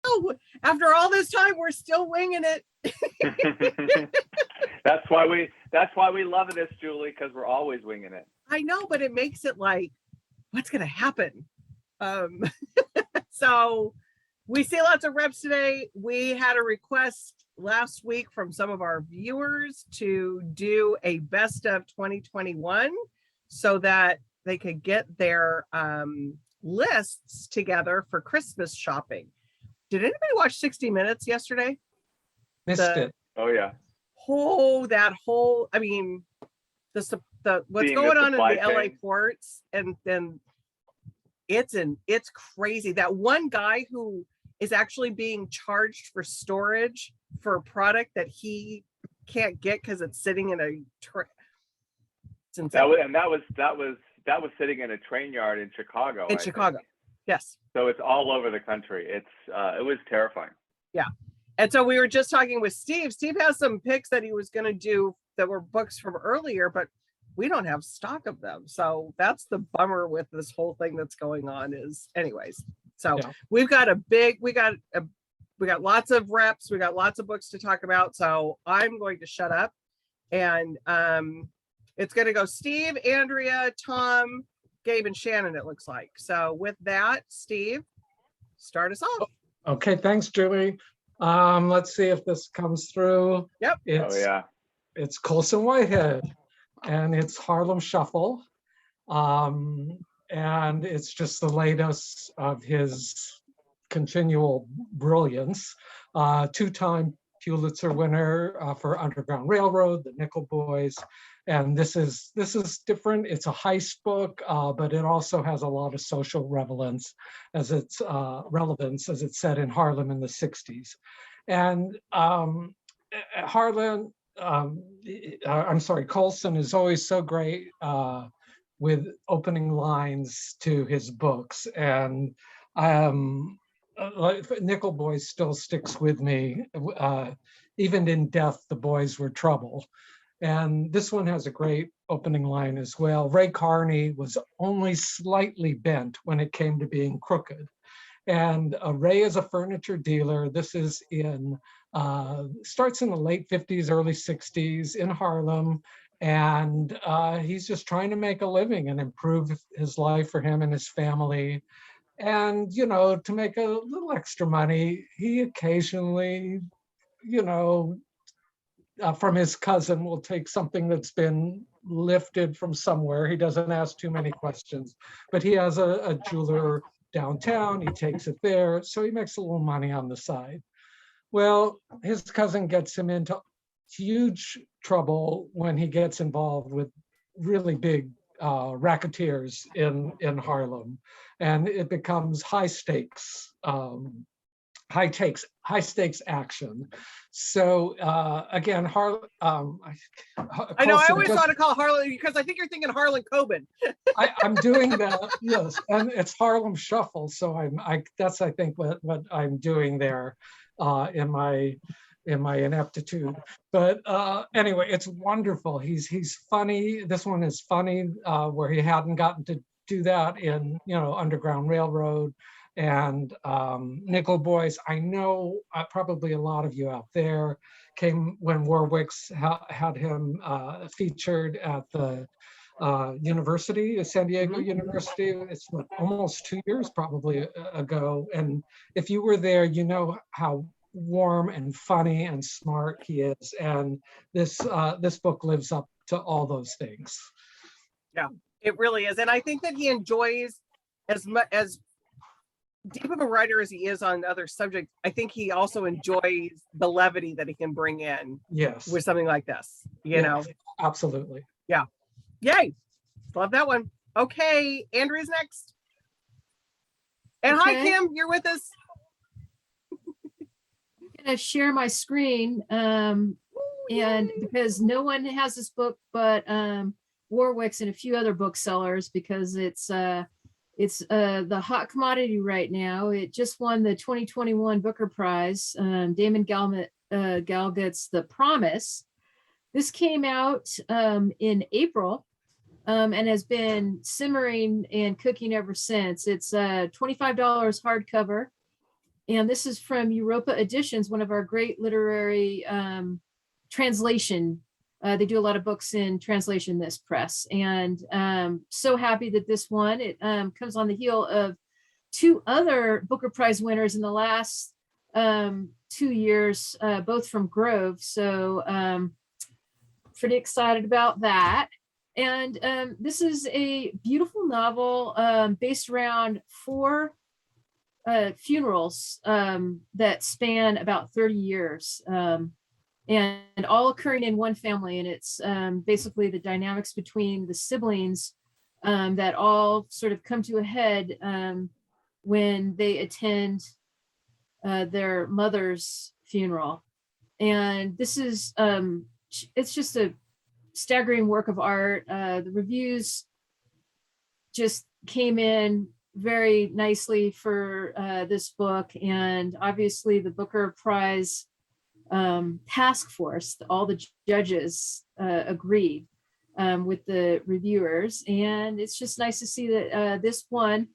know. After all this time, we're still winging it. That's why we love this, Julie, because we're always winging it. I know, but it makes it like, what's going to happen? So we see lots of reps today. We had a request last week from some of our viewers to do a best of 2021 so that they could get their lists together for Christmas shopping. Did anybody watch 60 Minutes yesterday? Missed it. Oh yeah. I mean, what's going on in the LA ports, and then it's crazy. That one guy who is actually being charged for storage for a product that he can't get because it's sitting in a that was sitting in a train yard in Chicago. In Chicago, yes. So it's all over the country. It was terrifying. Yeah. And so we were just talking with Steve. Steve has some picks that he was going to do that were books from earlier, but we don't have stock of them. So that's the bummer with this whole thing that's going on is anyways. So yeah. we got lots of reps. We got lots of books to talk about. So I'm going to shut up, and it's going to go Steve, Andrea, Tom, Gabe, and Shannon, it looks like. So with that, Steve, start us off. Okay. Thanks, Julie. Let's see if this comes through. Yep. It's Colson Whitehead, and it's Harlem Shuffle. And it's just the latest of his continual brilliance. Two-time Pulitzer winner for Underground Railroad, The Nickel Boys. And this is different. It's a heist book, but it also has a lot of social relevance as it's set in Harlem in the 60s. And Colson is always so great with opening lines to his books. And Nickel Boys still sticks with me. Even in death, the boys were trouble. And this one has a great opening line as well. Ray Carney was only slightly bent when it came to being crooked. And Ray is a furniture dealer. This is starts in the late 50s, early 60s in Harlem. And he's just trying to make a living and improve his life for him and his family. And, to make a little extra money, he occasionally, from his cousin will take something that's been lifted from somewhere. He doesn't ask too many questions, but he has a jeweler downtown. He takes it there. So he makes a little money on the side. Well, his cousin gets him into huge trouble when he gets involved with really big racketeers in Harlem, and it becomes high stakes action. So again, I know I always want to call Harlem because I think you're thinking Harlan Coben. I'm doing that, yes, and it's Harlem Shuffle. So that's I think what I'm doing there in my ineptitude. But anyway, it's wonderful. He's funny. This one is funny where he hadn't gotten to do that in Underground Railroad and Nickel Boys. I know probably a lot of you out there came when Warwick's had him featured at the university, San Diego University. It's almost 2 years probably ago. And if you were there, you know how warm and funny and smart he is. And this book lives up to all those things. Yeah, it really is. And I think that he enjoys as much as deep of a writer as he is on other subjects. I think he also enjoys the levity that he can bring in. Yes. With something like this, you know? Absolutely. Yeah. Yay. Love that one. Okay. Andrea's next. And okay. Hi, Kim, you're with us. I'm going to share my screen. And because no one has this book, but Warwick's and a few other booksellers, because it's the hot commodity right now. It just won the 2021 Booker Prize. Damon Galgut's The Promise. This came out in April and has been simmering and cooking ever since. It's $25 hardcover. And this is from Europa Editions, one of our great literary translation. They do a lot of books in translation, this press. And so happy that this one, it comes on the heel of 2 other Booker Prize winners in the last 2 years, both from Grove. So pretty excited about that. And this is a beautiful novel based around 4 funerals that span about 30 years and all occurring in one family. And it's basically the dynamics between the siblings that all sort of come to a head when they attend their mother's funeral. And this is, it's just a staggering work of art. The reviews just came in very nicely for this book. And obviously the Booker Prize task force, all the judges agreed with the reviewers. And it's just nice to see that this one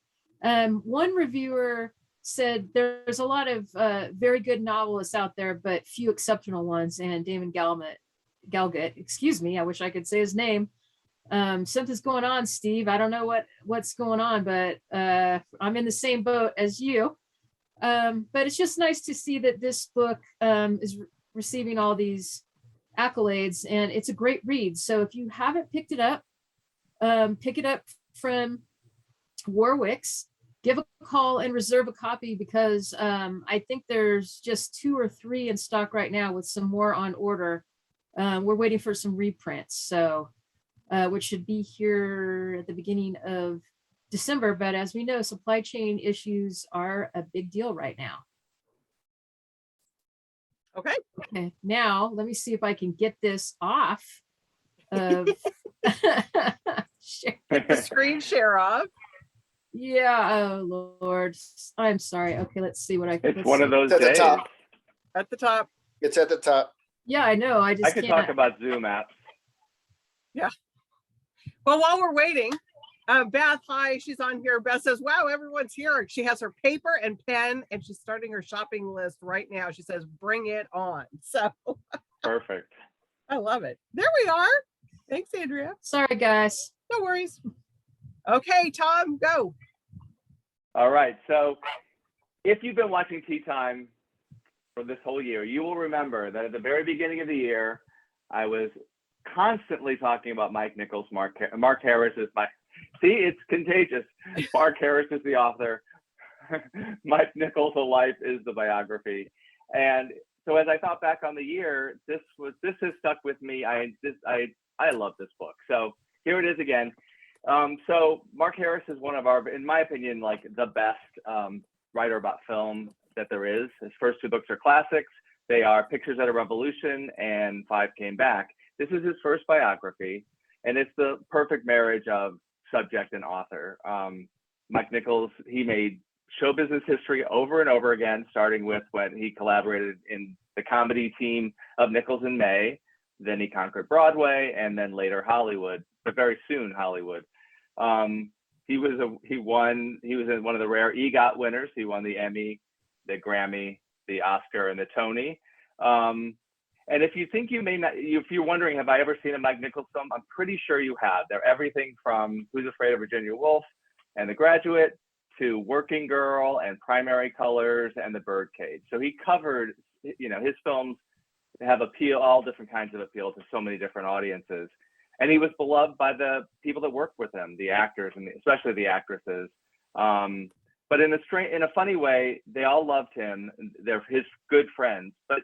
reviewer said there's a lot of very good novelists out there, but few exceptional ones. And Damon Galgut, excuse me, I wish I could say his name. Something's going on, Steve. I don't know what's going on, but I'm in the same boat as you. But it's just nice to see that this book is receiving all these accolades, and it's a great read. So if you haven't picked it up, pick it up from Warwick's. Give a call and reserve a copy, because I think there's just 2 or 3 in stock right now, with some more on order. We're waiting for some reprints, so which should be here at the beginning of December. But as we know, supply chain issues are a big deal right now. Okay. Okay, now let me see if I can get this off of The screen share off. Yeah, oh Lord, I'm sorry. Okay, let's see what I can. It's one of those It's at the days. top. At the top. It's at the top. Yeah, I know. I just I could can't. talk about Zoom apps. Well, while we're waiting, Beth, hi, she's on here. Beth says, wow, everyone's here. She has her paper and pen, and she's starting her shopping list right now. She says, bring it on. So Perfect. I love it. There we are. Thanks, Andrea. Sorry, guys. No worries. Okay, Tom, go. All right. So if you've been watching Tea Time for this whole year, you will remember that at the very beginning of the year, I was constantly talking about Mike Nichols. Mark Harris is it's contagious. Mark Harris is the author. Mike Nichols' A Life is the biography. And so as I thought back on the year, this has stuck with me. I love this book. So here it is again. So Mark Harris is one of our, in my opinion, like the best writer about film that there is. His first 2 books are classics. They are Pictures at a Revolution and Five Came Back. This is his first biography, and it's the perfect marriage of subject and author. Mike Nichols, he made show business history over and over again, starting with when he collaborated in the comedy team of Nichols and May. Then he conquered Broadway, and then later Hollywood, but very soon Hollywood. He was in one of the rare EGOT winners. He won the Emmy, the Grammy, the Oscar, and the Tony. And if you think you may not, if you're wondering, have I ever seen a Mike Nichols film? I'm pretty sure you have. They're everything from Who's Afraid of Virginia Woolf and The Graduate to Working Girl and Primary Colors and The Birdcage. So he covered, his films have all different kinds of appeal to so many different audiences. And he was beloved by the people that worked with him, the actors, and especially the actresses. But in a funny way, they all loved him. They're his good friends, but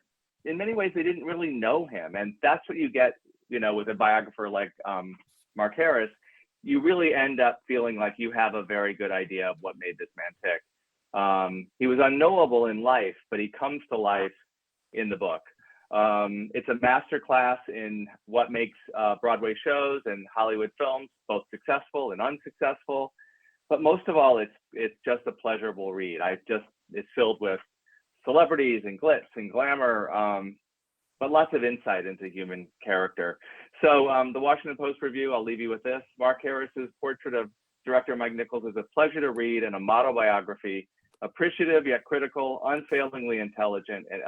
in many ways, they didn't really know him. And that's what you get, with a biographer like Mark Harris. You really end up feeling like you have a very good idea of what made this man tick. He was unknowable in life, but he comes to life in the book. It's a masterclass in what makes Broadway shows and Hollywood films both successful and unsuccessful. But most of all, it's just a pleasurable read. It's filled with celebrities and glitz and glamour, but lots of insight into human character. So the Washington Post review, I'll leave you with this. Mark Harris's portrait of director Mike Nichols is a pleasure to read and a model biography appreciative yet critical, unfailingly intelligent, and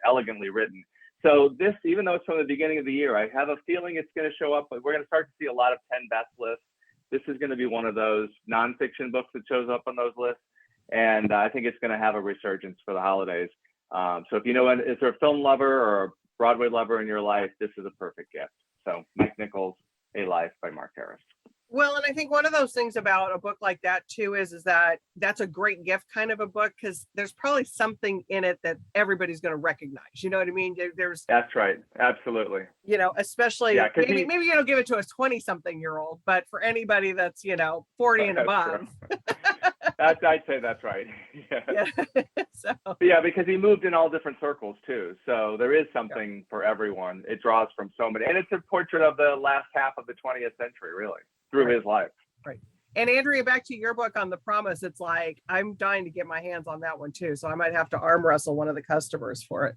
elegantly written. So this, even though it's from the beginning of the year, I have a feeling it's going to show up. We're going to start to see a lot of 10 best lists. This is going to be one of those nonfiction books that shows up on those lists. And I think it's going to have a resurgence for the holidays. So if you know, is there a film lover or a Broadway lover in your life, this is a perfect gift. So Mike Nichols, A Life by Mark Harris. Well, and I think one of those things about a book like that too is that that's a great gift kind of a book, because there's probably something in it that everybody's going to recognize. You know what I mean? There's That's right. Absolutely. You know, especially Yeah, maybe you don't give it to a 20-something-year-old, but for anybody that's, 40 and above. I'd say that's right. Yeah. So. Yeah, because he moved in all different circles too. So there is something for everyone. It draws from so many, and it's a portrait of the last half of the 20th century, really, through his life. Right. And Andrea, back to your book on The Promise, it's like, I'm dying to get my hands on that one too. So I might have to arm wrestle one of the customers for it.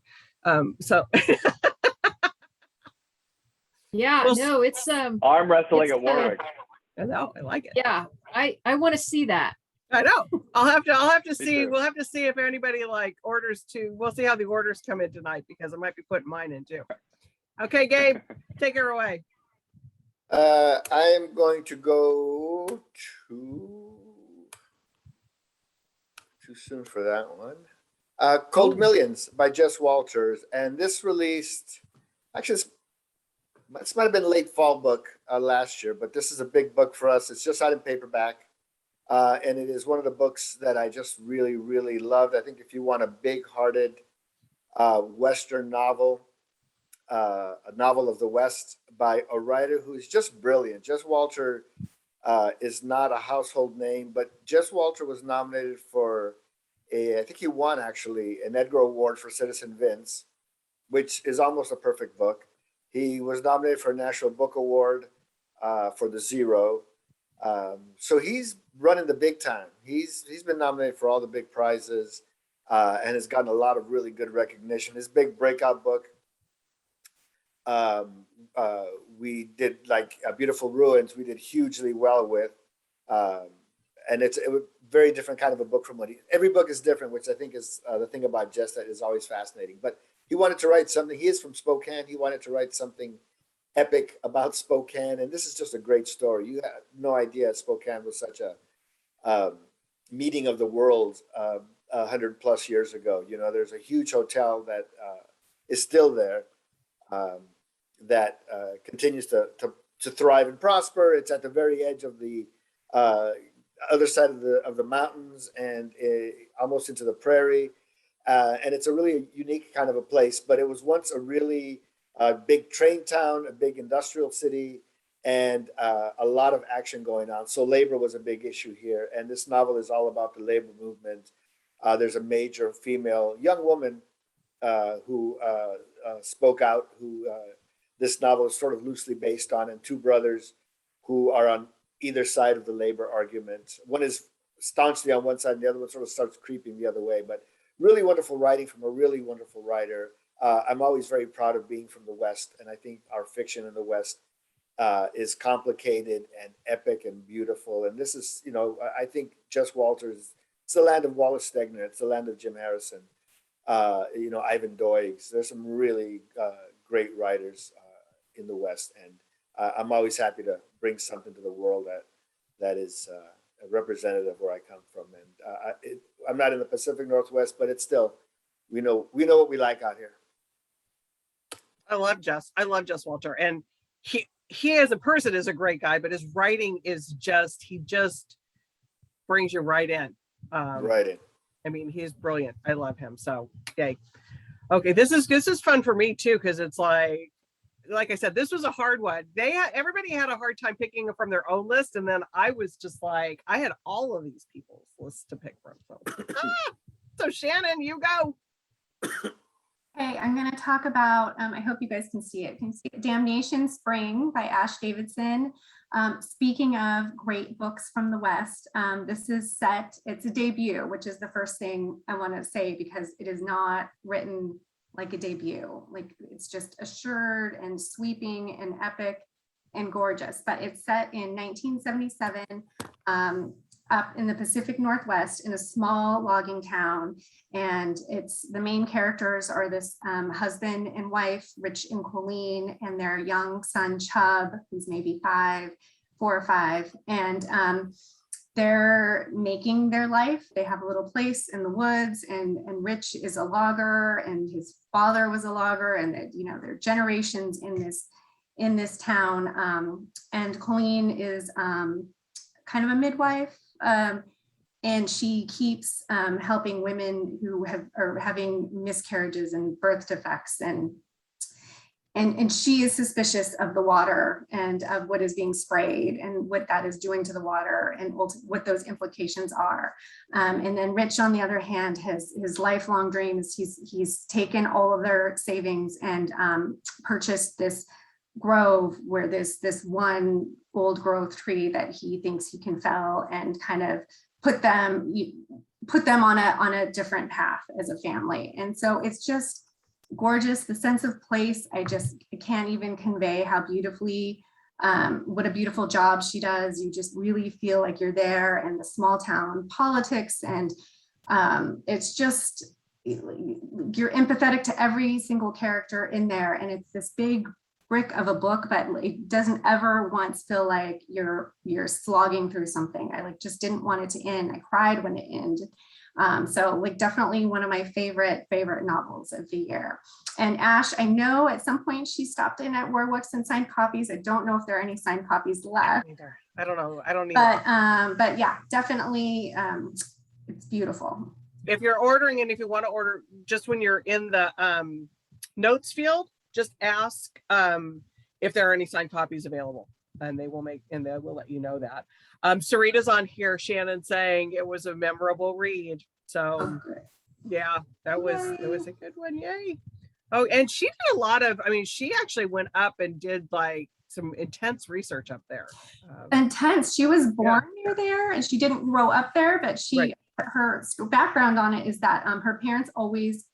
So. Yeah, no, it's arm wrestling at Warwick. I know, I like it. Yeah, I want to see that. I know. I'll have to see. too. We'll have to see if anybody orders to. We'll see how the orders come in tonight, because I might be putting mine in too. Okay, Gabe, take her away. I am going to go too soon for that one. Cold Millions by Jess Walters, and this released, actually, this might have been a late fall book last year, but this is a big book for us. It's just out in paperback, and it is one of the books that I just really, really loved. I think if you want a big-hearted Western novel, a novel of the West by a writer who is just brilliant. Jess Walter is not a household name, but Jess Walter was nominated for I think he won actually an Edgar Award for Citizen Vince, which is almost a perfect book. He was nominated for a National Book Award for The Zero. So he's running the big time. He's been nominated for all the big prizes and has gotten a lot of really good recognition. His big breakout book, we did Beautiful Ruins, we did hugely well with. And it's a very different kind of a book from every book is different, which I think is the thing about Jess that is always fascinating. But he wanted to write something. He is from Spokane. He wanted to write something epic about Spokane. And this is just a great story. You have no idea Spokane was such a meeting of the world 100 plus years ago. There's a huge hotel that is still there that continues to thrive and prosper. It's at the very edge of the other side of the mountains and almost into the prairie. And it's a really unique kind of a place, but it was once a really big train town, a big industrial city, and a lot of action going on. So labor was a big issue here. And this novel is all about the labor movement. There's a major female young woman who spoke out, who this novel is sort of loosely based on, and two brothers who are on either side of the labor argument. One is staunchly on one side, and the other one sort of starts creeping the other way. But really wonderful writing from a really wonderful writer. I'm always very proud of being from the West, and I think our fiction in the West is complicated and epic and beautiful. And this is, I think Jess Walters, it's the land of Wallace Stegner, it's the land of Jim Harrison, Ivan Doig. There's some really great writers in the West, and I'm always happy to bring something to the world that is representative where I come from. And I'm not in the Pacific Northwest, but it's still, we know what we like out here. I love Jess Walter, and he as a person is a great guy, but his writing is he just brings you right in. Right in. I mean, he's brilliant. I love him. So yay. Okay, this is fun for me too, because it's like I said, this was a hard one. Everybody had a hard time picking from their own list, and then I was just I had all of these people's lists to pick from. So Shannon, you go. Okay, I'm going to talk about, I hope you guys can see it. Damnation Spring by Ash Davidson. Speaking of great books from the West, this is it's a debut, which is the first thing I want to say, because it is not written like a debut. It's just assured and sweeping and epic and gorgeous. But it's set in 1977. up in the Pacific Northwest in a small logging town. And the main characters are this husband and wife, Rich and Colleen, and their young son, Chubb, who's maybe 4 or 5. And they're making their life. They have a little place in the woods, and Rich is a logger, and his father was a logger, and they're generations in this town. And Colleen is kind of a midwife, and she keeps helping women who are having miscarriages and birth defects, and she is suspicious of the water and of what is being sprayed and what that is doing to the water and what those implications are. And then Rich, on the other hand, has his lifelong dreams. He's taken all of their savings and purchased this grove where there's this one old growth tree that he thinks he can fell and kind of put them on a different path as a family. And so it's just gorgeous. The sense of place, I can't even convey how beautifully, what a beautiful job she does. You just really feel like you're there, and the small town politics, and it's just, you're empathetic to every single character in there. And it's this big brick of a book, but it doesn't ever once feel like you're slogging through something. I just didn't want it to end. I cried when it ended. So definitely one of my favorite novels of the year. And Ash, I know at some point she stopped in at Warwick's and signed copies. I don't know if there are any signed copies left. I don't know. I don't need. But yeah, definitely, it's beautiful. If you're ordering, and if you want to order, just when you're in the notes field, just ask if there are any signed copies available, and they will let you know that. Sarita's on here, Shannon, saying it was a memorable read. So yeah, it was a good one. Yay. Oh, and she did a lot of, she actually went up and did some intense research up there. Intense. She was born near there, and she didn't grow up there, but her background on it is that her parents always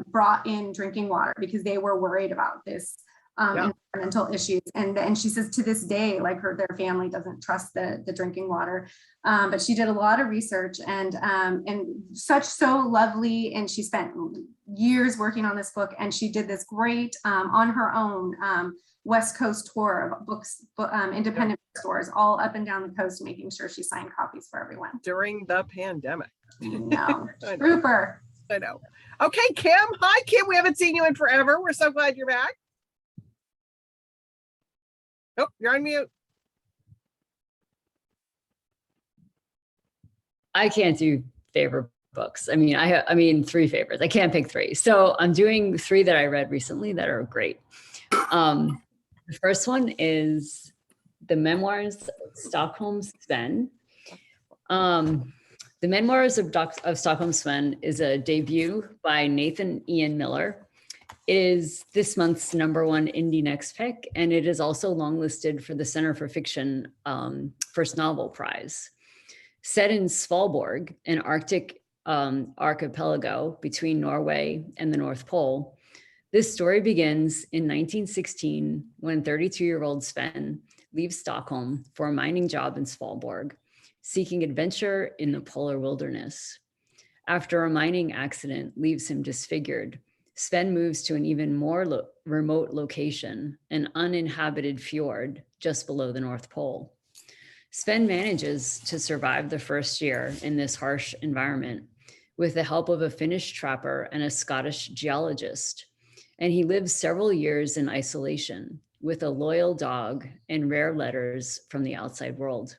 brought in drinking water because they were worried about this environmental issues. And she says to this day, their family doesn't trust the drinking water. But she did a lot of research, and so lovely. And she spent years working on this book, and she did this great on her own West Coast tour of books, independent stores all up and down the coast, making sure she signed copies for everyone. During the pandemic. No, trooper. I know. Okay, Kim. Hi, Kim. We haven't seen you in forever. We're so glad you're back. Oh, you're on mute. I can't do favorite books. I mean, 3 favorites. I can't pick 3. So I'm doing 3 that I read recently that are great. The first one is The Memoirs of Stockholm Sven. The Memoirs of Stockholm Sven is a debut by Nathan Ian Miller. It is this month's #1 indie next pick, and it is also longlisted for the Center for Fiction First Novel Prize. Set in Svalbard, an Arctic archipelago between Norway and the North Pole, this story begins in 1916 when 32-year-old Sven leaves Stockholm for a mining job in Svalbard, seeking adventure in the polar wilderness. After a mining accident leaves him disfigured, Sven moves to an even more remote location, an uninhabited fjord just below the North Pole. Sven manages to survive the first year in this harsh environment with the help of a Finnish trapper and a Scottish geologist, and he lives several years in isolation with a loyal dog and rare letters from the outside world.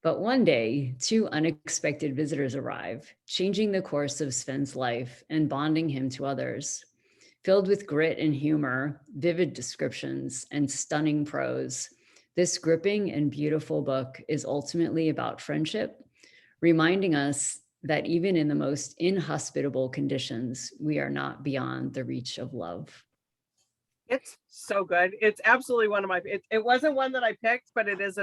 But one day, 2 unexpected visitors arrive, changing the course of Sven's life and bonding him to others. Filled with grit and humor, vivid descriptions, and stunning prose, this gripping and beautiful book is ultimately about friendship, reminding us that even in the most inhospitable conditions, we are not beyond the reach of love. It's so good. It's absolutely one of my, it wasn't one that I picked, but it is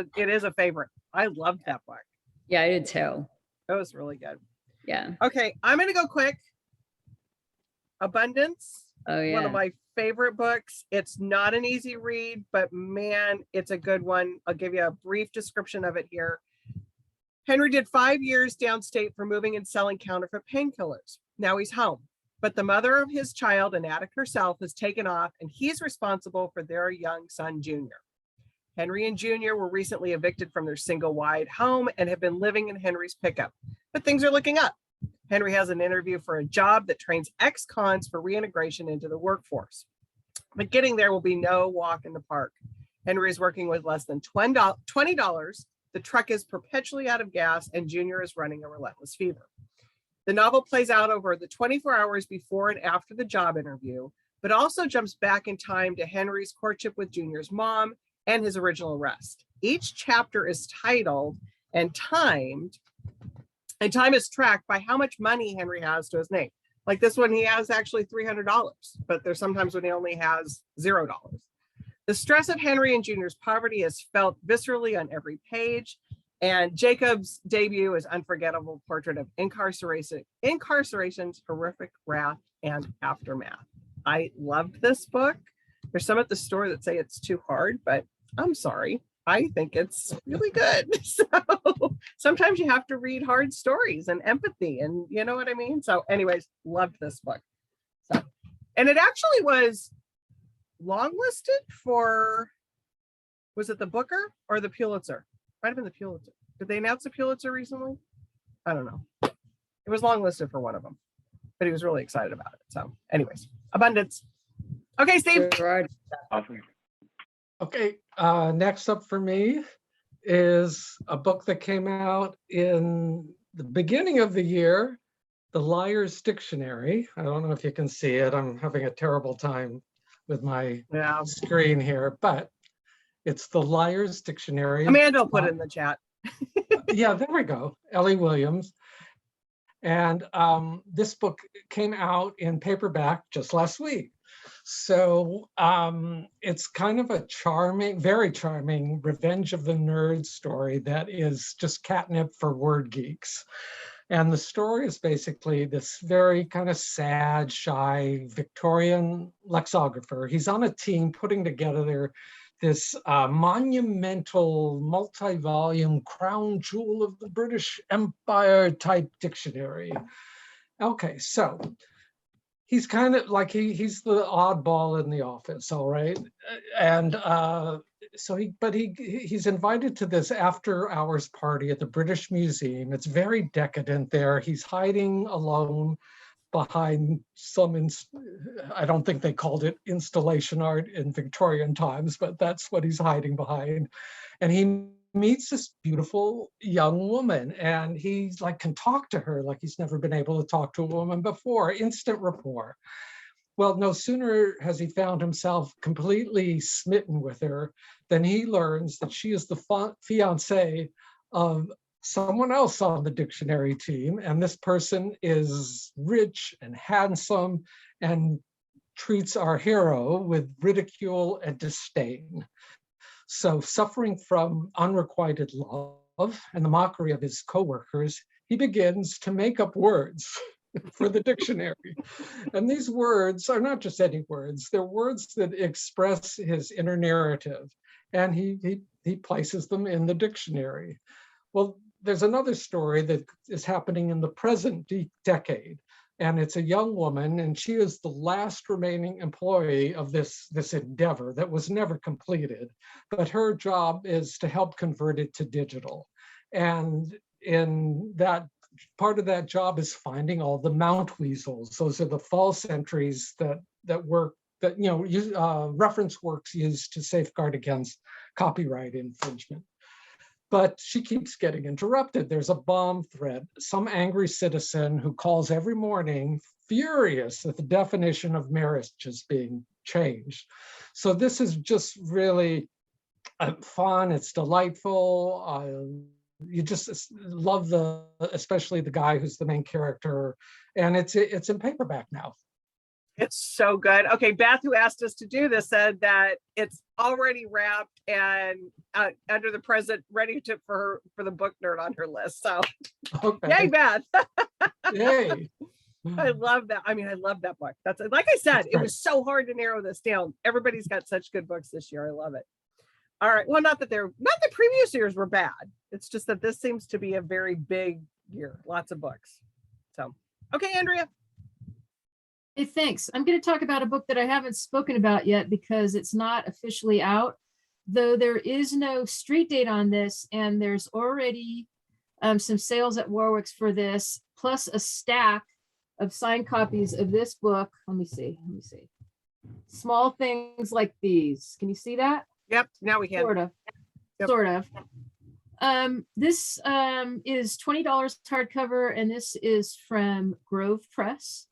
a favorite. I loved that book. Yeah, I did too. That was really good. Yeah. Okay, I'm going to go quick. Abundance. Oh yeah. One of my favorite books. It's not an easy read, but man, it's a good one. I'll give you a brief description of it here. Henry did 5 years downstate for moving and selling counterfeit painkillers. Now he's home, but the mother of his child, an addict herself, has taken off, and he's responsible for their young son, Junior. Henry and Junior were recently evicted from their single-wide home and have been living in Henry's pickup, but things are looking up. Henry has an interview for a job that trains ex-cons for reintegration into the workforce. But getting there will be no walk in the park. Henry is working with less than $20. The truck is perpetually out of gas, and Junior is running a relentless fever. The novel plays out over the 24 hours before and after the job interview, but also jumps back in time to Henry's courtship with Junior's mom and his original arrest. Each chapter is titled and timed, and time is tracked by how much money Henry has to his name. Like this one, he has actually $300, but there's sometimes when he only has $0. The stress of Henry and Junior's poverty is felt viscerally on every page, and Jacob's debut is unforgettable portrait of incarceration's horrific wrath and aftermath. I loved this book. There's some at the store that say it's too hard, but I'm sorry. I think it's really good. So sometimes you have to read hard stories and empathy, and you know what I mean? So anyways, loved this book. So, and it actually was longlisted for, was it the Booker or the Pulitzer? Might have been the Pulitzer. Did they announce the Pulitzer recently? I don't know. It was longlisted for one of them, but he was really excited about it. So anyways, abundance. Okay, Steve. Gerard. Awesome. Okay, next up for me is a book that came out in the beginning of the year, The Liar's Dictionary. I don't know if you can see it. I'm having a terrible time with my screen here, but it's The Liar's Dictionary. Amanda will put it in the chat. Yeah, there we go. Ellie Williams. And this book came out in paperback just last week. So it's kind of a charming, very charming Revenge of the Nerds story that is just catnip for word geeks. And the story is basically this very kind of sad, shy Victorian lexicographer. He's on a team putting together this monumental, multi-volume crown jewel of the British Empire type dictionary. Okay, so he's kind of like, he's the oddball in the office, all right? And so he's invited to this after hours party at the British Museum. It's very decadent there. He's hiding alone behind some, I don't think they called it installation art in Victorian times, but that's what he's hiding behind. And he meets this beautiful young woman, and he's like, can talk to her like he's never been able to talk to a woman before, instant rapport. Well, no sooner has he found himself completely smitten with her than he learns that she is the fiancée of someone else on the dictionary team. And this person is rich and handsome and treats our hero with ridicule and disdain. So suffering from unrequited love and the mockery of his coworkers, he begins to make up words for the dictionary. And these words are not just any words, they're words that express his inner narrative. And he places them in the dictionary. Well, there's another story that is happening in the present decade. And it's a young woman, and she is the last remaining employee of this endeavor that was never completed. But her job is to help convert it to digital. And in that, part of that job is finding all the mount weasels. Those are the false entries that reference works used to safeguard against copyright infringement. But she keeps getting interrupted. There's a bomb threat. Some angry citizen who calls every morning, furious that the definition of marriage is being changed. So this is just really fun. It's delightful. You just love especially the guy who's the main character. And it's in paperback now. It's so good. Okay, Beth, who asked us to do this, said that it's already wrapped and under the present, ready for the book nerd on her list. So, okay. Yay, Beth! Yay! I love that. I mean, I love that book. That's like I said, it was so hard to narrow this down. Everybody's got such good books this year. I love it. All right. Well, not that previous years were bad. It's just that this seems to be a very big year. Lots of books. So, okay, Andrea. Hey, thanks. I'm going to talk about a book that I haven't spoken about yet because it's not officially out, though there is no street date on this, and there's already some sales at Warwick's for this, plus a stack of signed copies of this book. Let me see. Small things like these. Can you see that? Yep. Now we can. Sort of. Yep. Sort of. This is $20 hardcover, and this is from Grove Press,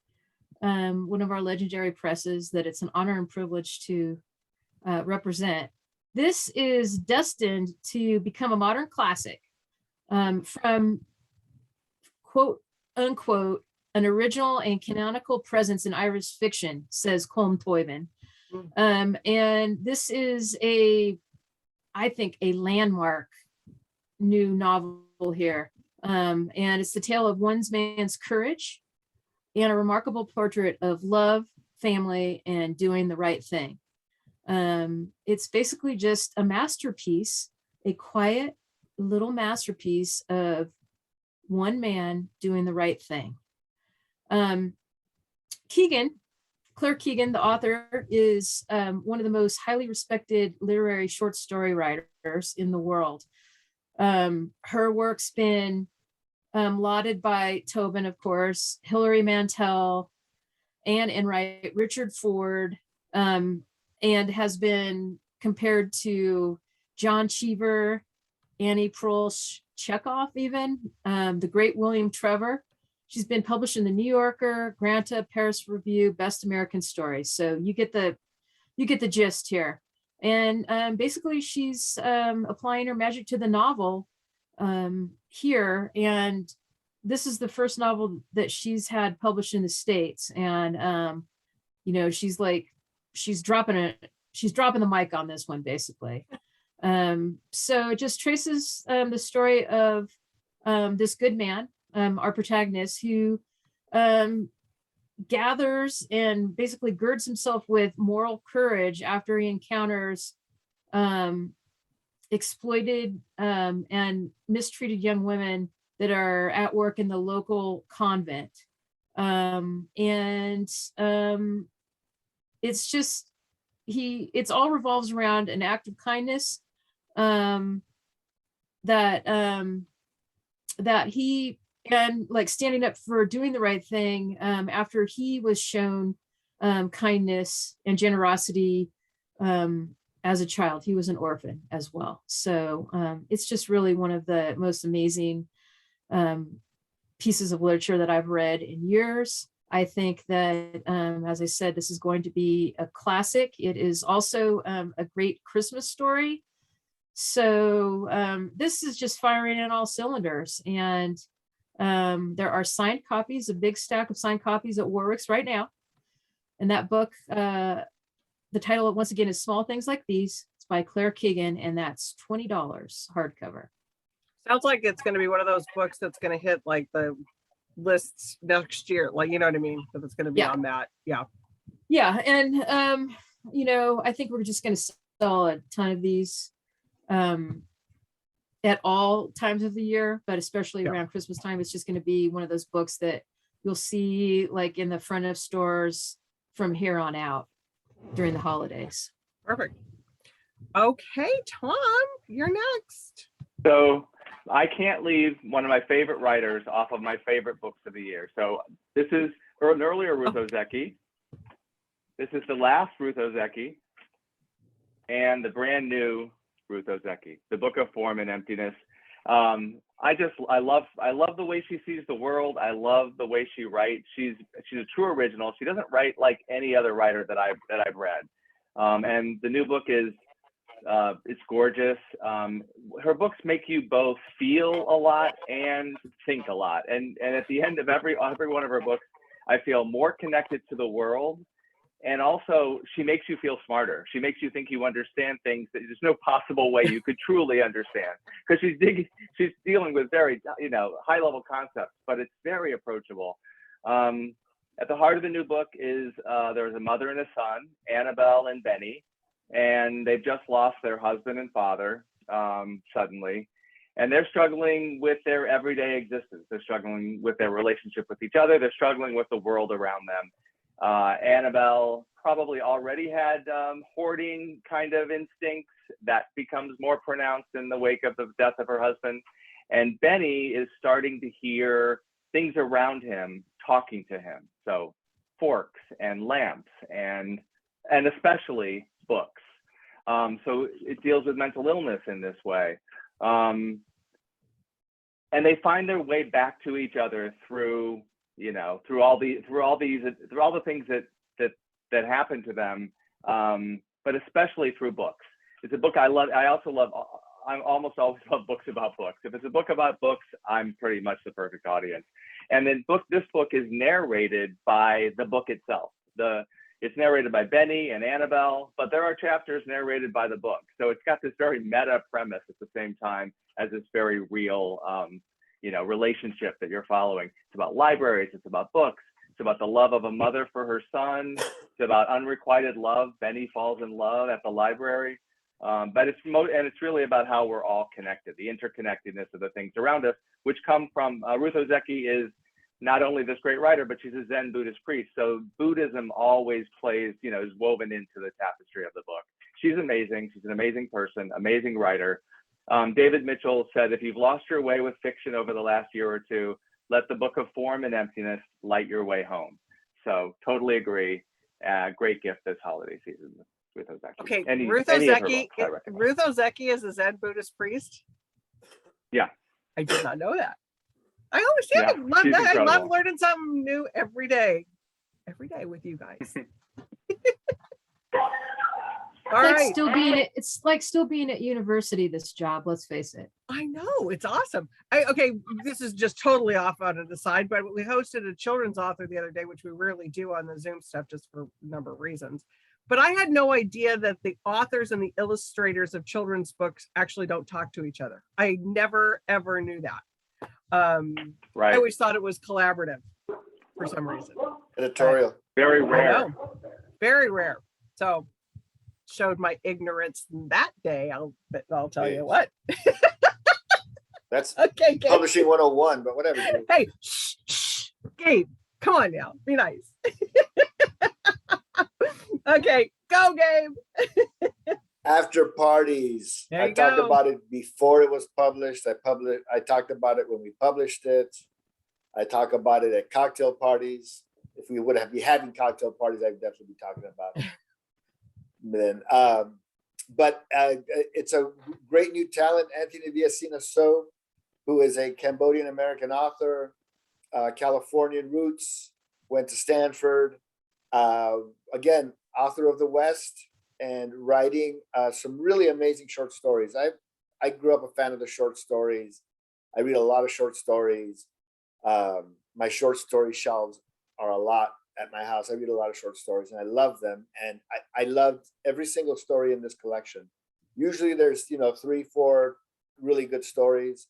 one of our legendary presses that it's an honor and privilege to represent. This is destined to become a modern classic, from quote unquote an original and canonical presence in Irish fiction, says Colm Toivin. And this is I think a landmark new novel here. And it's the tale of one man's courage and a remarkable portrait of love, family, and doing the right thing. It's basically just a masterpiece, a quiet little masterpiece of one man doing the right thing. Claire Keegan, the author, is one of the most highly respected literary short story writers in the world. Her work's been lauded by Tobin, of course, Hilary Mantel, Anne Enright, Richard Ford, and has been compared to John Cheever, Annie Proulx, Chekhov, even the great William Trevor. She's been published in the New Yorker, Granta, Paris Review, Best American Stories. So you get the gist here. And basically, she's applying her magic to the novel here. And this is the first novel that she's had published in the States. And she's dropping the mic on this one, basically. So it just traces the story of this good man, our protagonist, who gathers and basically girds himself with moral courage after he encounters exploited and mistreated young women that are at work in the local convent. It's just, it's all revolves around an act of kindness that he, and like standing up for doing the right thing after he was shown kindness and generosity as a child. He was an orphan as well. So it's just really one of the most amazing pieces of literature that I've read in years. I think that, as I said, this is going to be a classic. It is also a great Christmas story. So this is just firing on all cylinders. And there are signed copies, a big stack of signed copies at Warwick's right now. And that book, the title, once again, is Small Things Like These. It's by Claire Keegan, and that's $20 hardcover. Sounds like it's going to be one of those books that's going to hit like the lists next year. Like, you know what I mean? That it's going to be on that. Yeah. Yeah. And, I think we're just going to sell a ton of these at all times of the year, but especially around Christmas time. It's just going to be one of those books that you'll see like in the front of stores from here on out during the holidays. Perfect. Okay, Tom, you're next. So I can't leave one of my favorite writers off of my favorite books of the year. So this is an earlier Ruth Ozeki. This is the last Ruth Ozeki and the brand new Ruth Ozeki, The Book of Form and Emptiness. I love the way she sees the world. I love the way she writes. She's a true original. She doesn't write like any other writer that I've read. And the new book is it's gorgeous. Her books make you both feel a lot and think a lot. And at the end of every one of her books, I feel more connected to the world. And also, she makes you feel smarter. She makes you think you understand things that there's no possible way you could truly understand, because she's dealing with very, high-level concepts, but it's very approachable. At the heart of the new book is there's a mother and a son, Annabelle and Benny, and they've just lost their husband and father suddenly. And they're struggling with their everyday existence. They're struggling with their relationship with each other. They're struggling with the world around them. Annabelle probably already had hoarding kind of instincts. That becomes more pronounced in the wake of the death of her husband. And Benny is starting to hear things around him talking to him. So forks and lamps and especially books. So it deals with mental illness in this way. And they find their way back to each other through, you know, through all the things that happen to them, but especially through books. It's a book I love. I also love. I almost always love books about books. If it's a book about books, I'm pretty much the perfect audience. And then this book is narrated by the book itself. It's narrated by Benny and Annabelle, but there are chapters narrated by the book. So it's got this very meta premise at the same time as this very real, you know, relationship that you're following. It's about libraries, it's about books, it's about the love of a mother for her son, it's about unrequited love. Benny falls in love at the library. But it's really about how we're all connected, the interconnectedness of the things around us, which come from Ruth Ozeki is not only this great writer, but she's a Zen Buddhist priest. So Buddhism always plays, you know, is woven into the tapestry of the book. She's amazing. She's an amazing person, amazing writer. David Mitchell said, if you've lost your way with fiction over the last year or two, let the book of form and emptiness light your way home. So totally agree. Great gift this holiday season. Ruth Ozeki. Okay, Ruth Ozeki is a Zen Buddhist priest? Yeah. I did not know that. I always say I love that. Incredible. I love learning something new every day with you guys. All right. It's like still being at university, this job, let's face it. I know, it's awesome. Okay, this is just totally off on the side, but we hosted a children's author the other day, which we rarely do on the Zoom stuff just for a number of reasons. But I had no idea that the authors and the illustrators of children's books actually don't talk to each other. I never, ever knew that. Right. I always thought it was collaborative for some reason. Editorial. Very rare. Very rare. So showed my ignorance that day. I'll tell you what. That's okay, Gabe. Publishing 101, but whatever. Dude. Hey, shh, Gabe, come on now, be nice. Okay, go, Gabe. After parties. There I you talked go. about it before it was published. I talked about it when we published it. I talk about it at cocktail parties. If we would be having cocktail parties, I'd definitely be talking about it. Then, but it's a great new talent, Anthony Villasina So, who is a Cambodian American author, Californian roots, went to Stanford. Again, author of the West and writing some really amazing short stories. I grew up a fan of the short stories. I read a lot of short stories. My short story shelves are a lot at my house. I read a lot of short stories and I love them. And I loved every single story in this collection. Usually there's, 3-4 really good stories.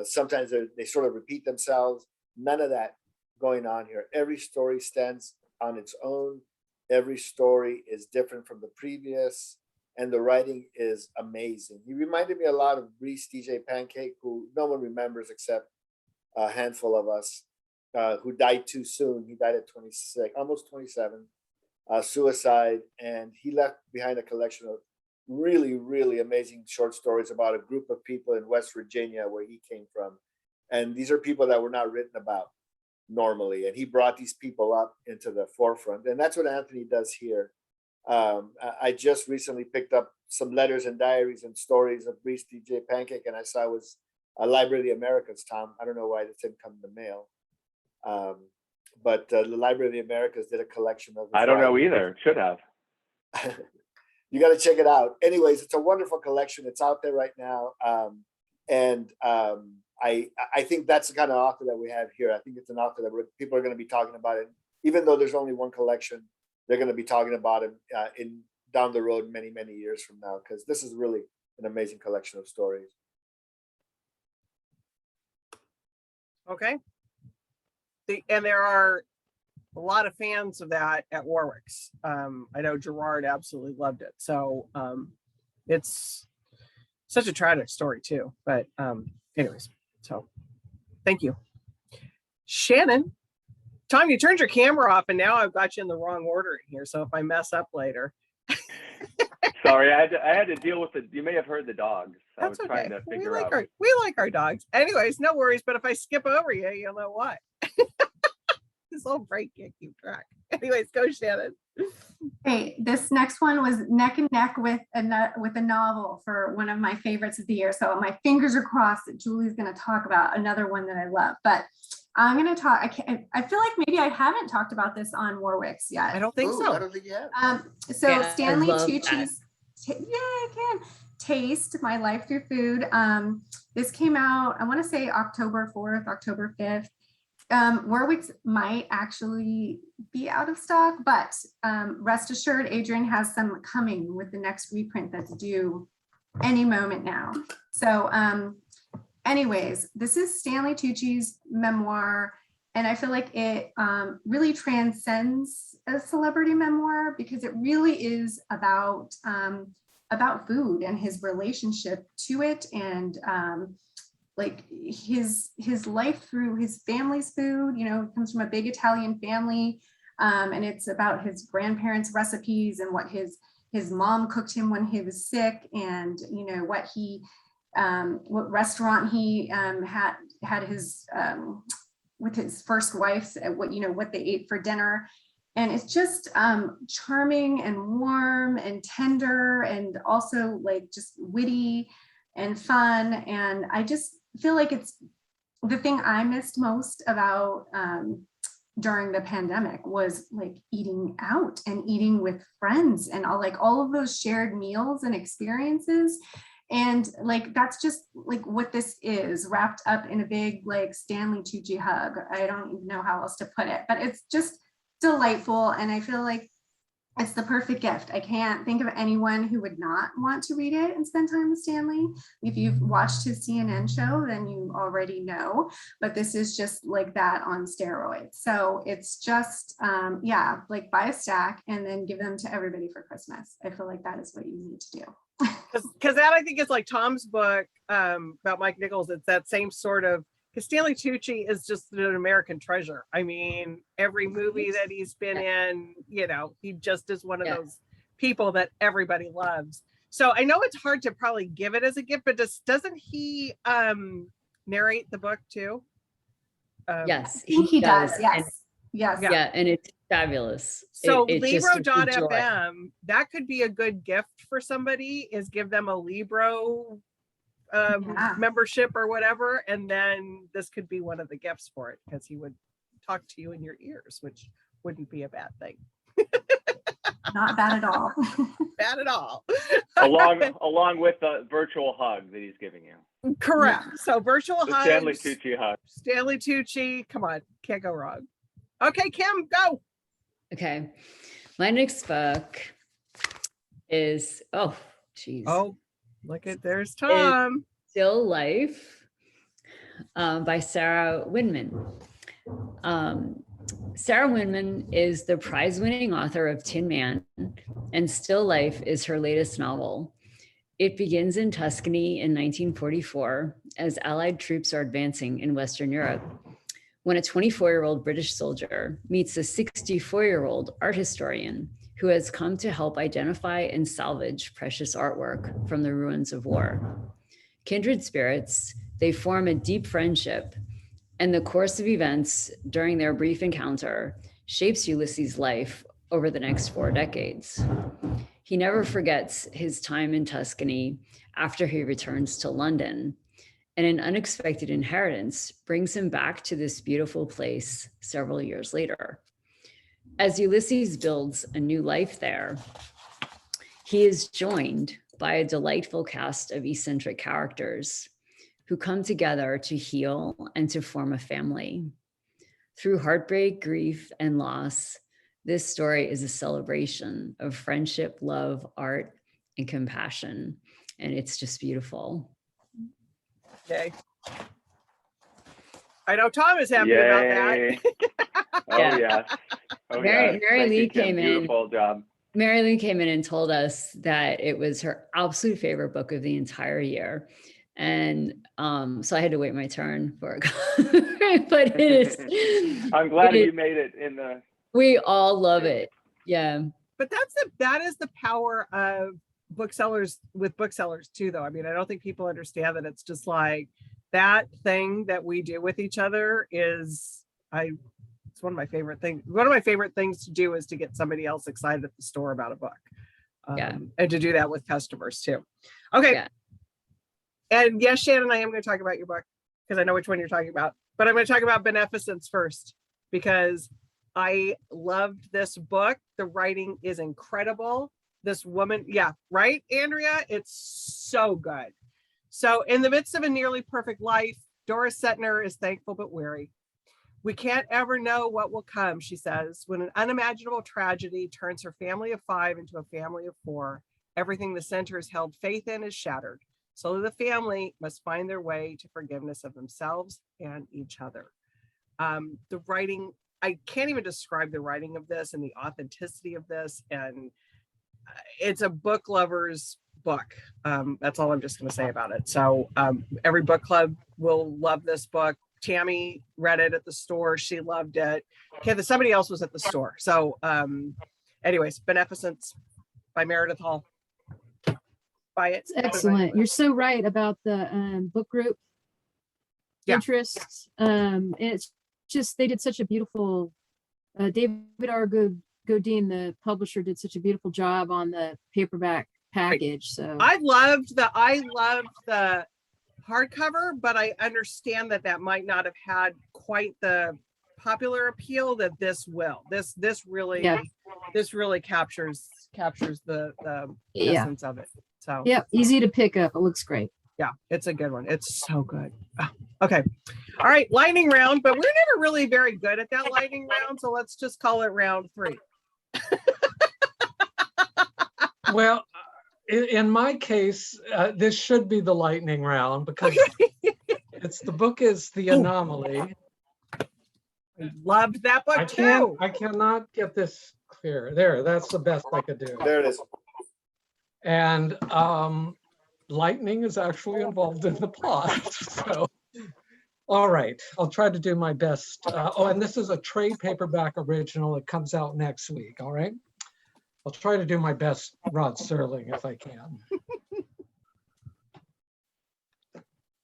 Sometimes they sort of repeat themselves. None of that going on here. Every story stands on its own. Every story is different from the previous, and the writing is amazing. He reminded me a lot of Reese DJ Pancake, who no one remembers except a handful of us, who died too soon. He died at 26, almost 27, suicide, and he left behind a collection of really, really amazing short stories about a group of people in West Virginia where he came from. And these are people that were not written about normally, and he brought these people up into the forefront, and that's what Anthony does here. I just recently picked up some letters and diaries and stories of Reese DJ Pancake, and I saw it was a Library of the Americas, Tom. I don't know why this didn't come in the mail, but the Library of the Americas did a collection of. I don't know either. Should have. You got to check it out. Anyways, it's a wonderful collection. It's out there right now, and I think that's the kind of author that we have here. I think it's an author that people are going to be talking about it. Even though there's only one collection, they're going to be talking about it in down the road many, many years from now, because this is really an amazing collection of stories. Okay. And there are a lot of fans of that at Warwick's. I know Gerard absolutely loved it. So it's such a tragic story too. But anyways, so thank you. Shannon, Tom, you turned your camera off and now I've got you in the wrong order in here. So if I mess up later. Sorry, I had to deal with you may have heard the dogs. I was That's trying okay. to figure out. We like our dogs. Anyways, no worries. But if I skip over you, you'll know why. This whole break can't keep track. Anyways, go Shannon. Hey, this next one was neck and neck with a novel for one of my favorites of the year. So my fingers are crossed that Julie's going to talk about another one that I love. But I'm going to talk. I feel like maybe I haven't talked about this on Warwick's yet. I don't think Ooh, so. I don't think you have. So Yeah, I Stanley love Tucci's, I can Taste: My Life Through Food. This came out, I want to say October 4th, October 5th. Warwick's might actually be out of stock, but rest assured, Adrian has some coming with the next reprint that's due any moment now. So anyways, this is Stanley Tucci's memoir, and I feel like it really transcends a celebrity memoir because it really is about food and his relationship to it, and like his life through his family's food. You know, he comes from a big Italian family, and it's about his grandparents' recipes and what his mom cooked him when he was sick, and you know what restaurant he had his with his first wife, what they ate for dinner. And it's just charming and warm and tender, and also like just witty and fun. And I just feel like it's the thing I missed most about during the pandemic was like eating out and eating with friends and all of those shared meals and experiences. And like, that's just like what this is, wrapped up in a big like Stanley Tucci hug. I don't even know how else to put it, but it's just delightful. And I feel like it's the perfect gift. I can't think of anyone who would not want to read it and spend time with Stanley. If you've watched his CNN show, then you already know, but this is just like that on steroids. So it's just, like buy a stack and then give them to everybody for Christmas. I feel like that is what you need to do. Because that I think is like Tom's book about Mike Nichols. It's that same sort of, because Stanley Tucci is just an American treasure. I mean, every movie that he's been in, he just is one of those people that everybody loves. So I know it's hard to probably give it as a gift, but doesn't he narrate the book too? Yes, I think he does. And, Yes. yeah, and it's fabulous. So It just is a joy. Libro.fm, that could be a good gift for somebody, is give them a Libro membership or whatever, and then this could be one of the gifts for it, because he would talk to you in your ears, which wouldn't be a bad thing. Not bad at all. Bad at all. along with the virtual hug that he's giving you. Correct. So virtual The hugs. Stanley Tucci hug. Stanley Tucci, come on, can't go wrong. Okay, Kim, go. Okay, my next book is Oh, look at, there's Tom. Still Life by Sarah Winman. Sarah Winman is the prize-winning author of Tin Man, and Still Life is her latest novel. It begins in Tuscany in 1944 as Allied troops are advancing in Western Europe, when a 24-year-old British soldier meets a 64-year-old art historian who has come to help identify and salvage precious artwork from the ruins of war. Kindred spirits, they form a deep friendship, and the course of events during their brief encounter shapes Ulysses' life over the next 4 decades. He never forgets his time in Tuscany after he returns to London, and an unexpected inheritance brings him back to this beautiful place several years later. As Ulysses builds a new life there, he is joined by a delightful cast of eccentric characters who come together to heal and to form a family. Through heartbreak, grief, and loss, this story is a celebration of friendship, love, art, and compassion. And it's just beautiful. Okay. I know Tom is happy about that. Oh, yes. Oh, Mary- yeah. Mary Thank you, Lee Kim. came in. Beautiful job. Mary Lou came in and told us that it was her absolute favorite book of the entire year. And so I had to wait my turn for it. But it is. I'm glad it you made it in the. We all love it. Yeah. But that is the power of booksellers with booksellers too, though. I mean, I don't think people understand that it's just like that thing that we do with each other is it's one of my favorite things. One of my favorite things to do is to get somebody else excited at the store about a book. Yeah. And to do that with customers too. Okay. Yeah. And yes, Shannon, I am going to talk about your book because I know which one you're talking about, but I'm going to talk about Beneficence first because I loved this book. The writing is incredible. This woman, yeah, right, Andrea? It's so good. So in the midst of a nearly perfect life, Doris Setner is thankful but weary. We can't ever know what will come, she says, when an unimaginable tragedy turns her family of 5 into a family of 4. Everything the center has held faith in is shattered. So the family must find their way to forgiveness of themselves and each other. The writing, I can't even describe the writing of this and the authenticity of this. And it's a book lover's book. That's all I'm just going to say about it. So every book club will love this book. Tammy read it at the store. She loved it. Okay, somebody else was at the store. So anyways, Beneficence by Meredith Hall. Buy it. It's excellent. You're so right about the book group interests. And it's just, they did such a beautiful, David R. Godine, the publisher, did such a beautiful job on the paperback package. So I loved the hardcover, but I understand that might not have had quite the popular appeal that this will. This really captures the essence of it. So yeah, easy to pick up. It looks great. Yeah, it's a good one. It's so good. Oh, okay. All right, lightning round, but we're never really very good at that lightning round, so let's just call it round 3. Well, in my case, this should be the lightning round because the book is The Anomaly. I loved that book too. I cannot get this clear. There, that's the best I could do. There it is. And lightning is actually involved in the plot. So, all right, I'll try to do my best. And this is a trade paperback original. It comes out next week. All right. I'll try to do my best, Rod Serling, if I can.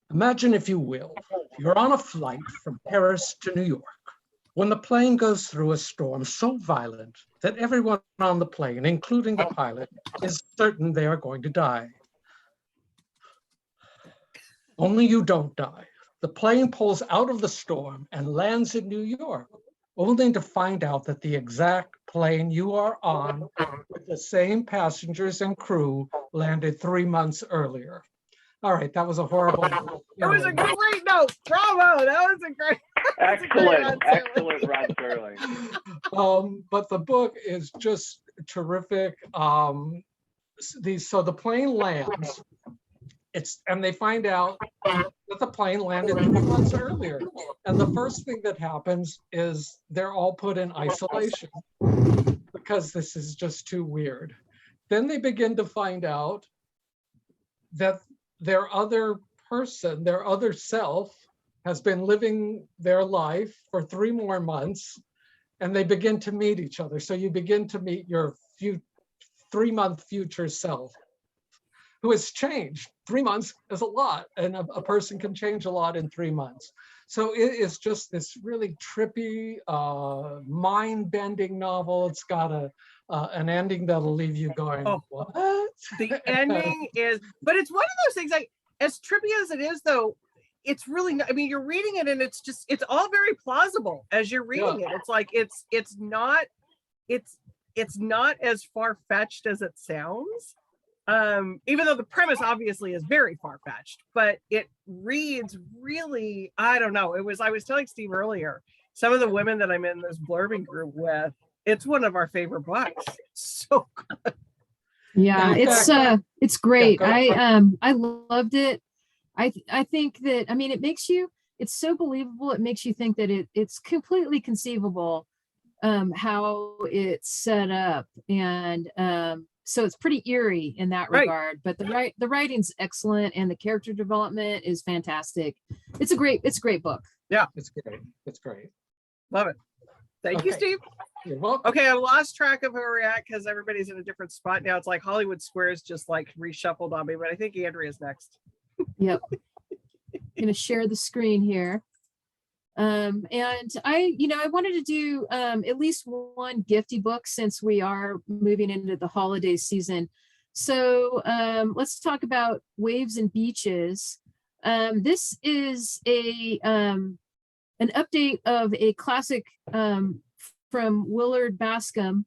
Imagine, if you will, you're on a flight from Paris to New York when the plane goes through a storm so violent that everyone on the plane, including the pilot, is certain they are going to die. Only you don't die. The plane pulls out of the storm and lands in New York, only to find out that the exact plane you are on with the same passengers and crew landed 3 months earlier. All right, that was a horrible. It was a great note. Bravo. That was a great. Excellent, Rod Serling. But the book is just terrific. So the plane lands. And they find out that the plane landed 3 months earlier. And the first thing that happens is they're all put in isolation because this is just too weird. Then they begin to find out that their other person, their other self, has been living their life for 3 more months, and they begin to meet each other. So you begin to meet your 3-month future self, who has changed. 3 months is a lot, and a person can change a lot in 3 months. So it is just this really trippy, mind-bending novel. It's got an ending that'll leave you going, what? The ending is, but it's one of those things, like, as trippy as it is, though, it's really not, I mean, you're reading it and it's all very plausible as you're reading it. It's like, it's not as far-fetched as it sounds. Even though the premise obviously is very far-fetched, but it reads really, I don't know. I was telling Steve earlier, some of the women that I'm in this blurbing group with, it's one of our favorite books. It's so good. Yeah, it's great. I loved it. I think that, I mean, it's so believable. It makes you think that it's completely conceivable how it's set up, and so it's pretty eerie in that Right. regard. But the writing's excellent, and the character development is fantastic. It's a great book. It's great. It's great. Love it. Thank you, Okay. Steve. You're welcome. Okay, I lost track of where we're at because everybody's in a different spot now. It's like Hollywood Squares just like reshuffled on me, but I think Andrea's next. Yep. Gonna share the screen here. And I wanted to do at least one gifty book since we are moving into the holiday season. So let's talk about Waves and Beaches. This is an update of a classic from Willard Bascom.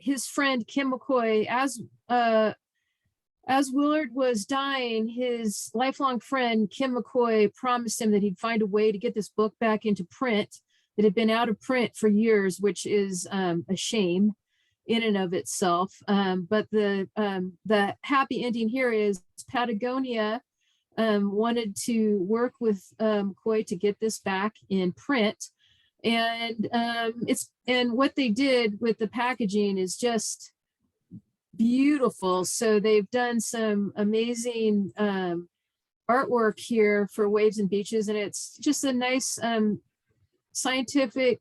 His friend Kim McCoy, as Willard was dying, his lifelong friend, Kim McCoy, promised him that he'd find a way to get this book back into print that had been out of print for years, which is a shame in and of itself. But the happy ending here is Patagonia wanted to work with McCoy to get this back in print. And what they did with the packaging is just beautiful. So they've done some amazing artwork here for Waves and Beaches, and it's just a nice scientific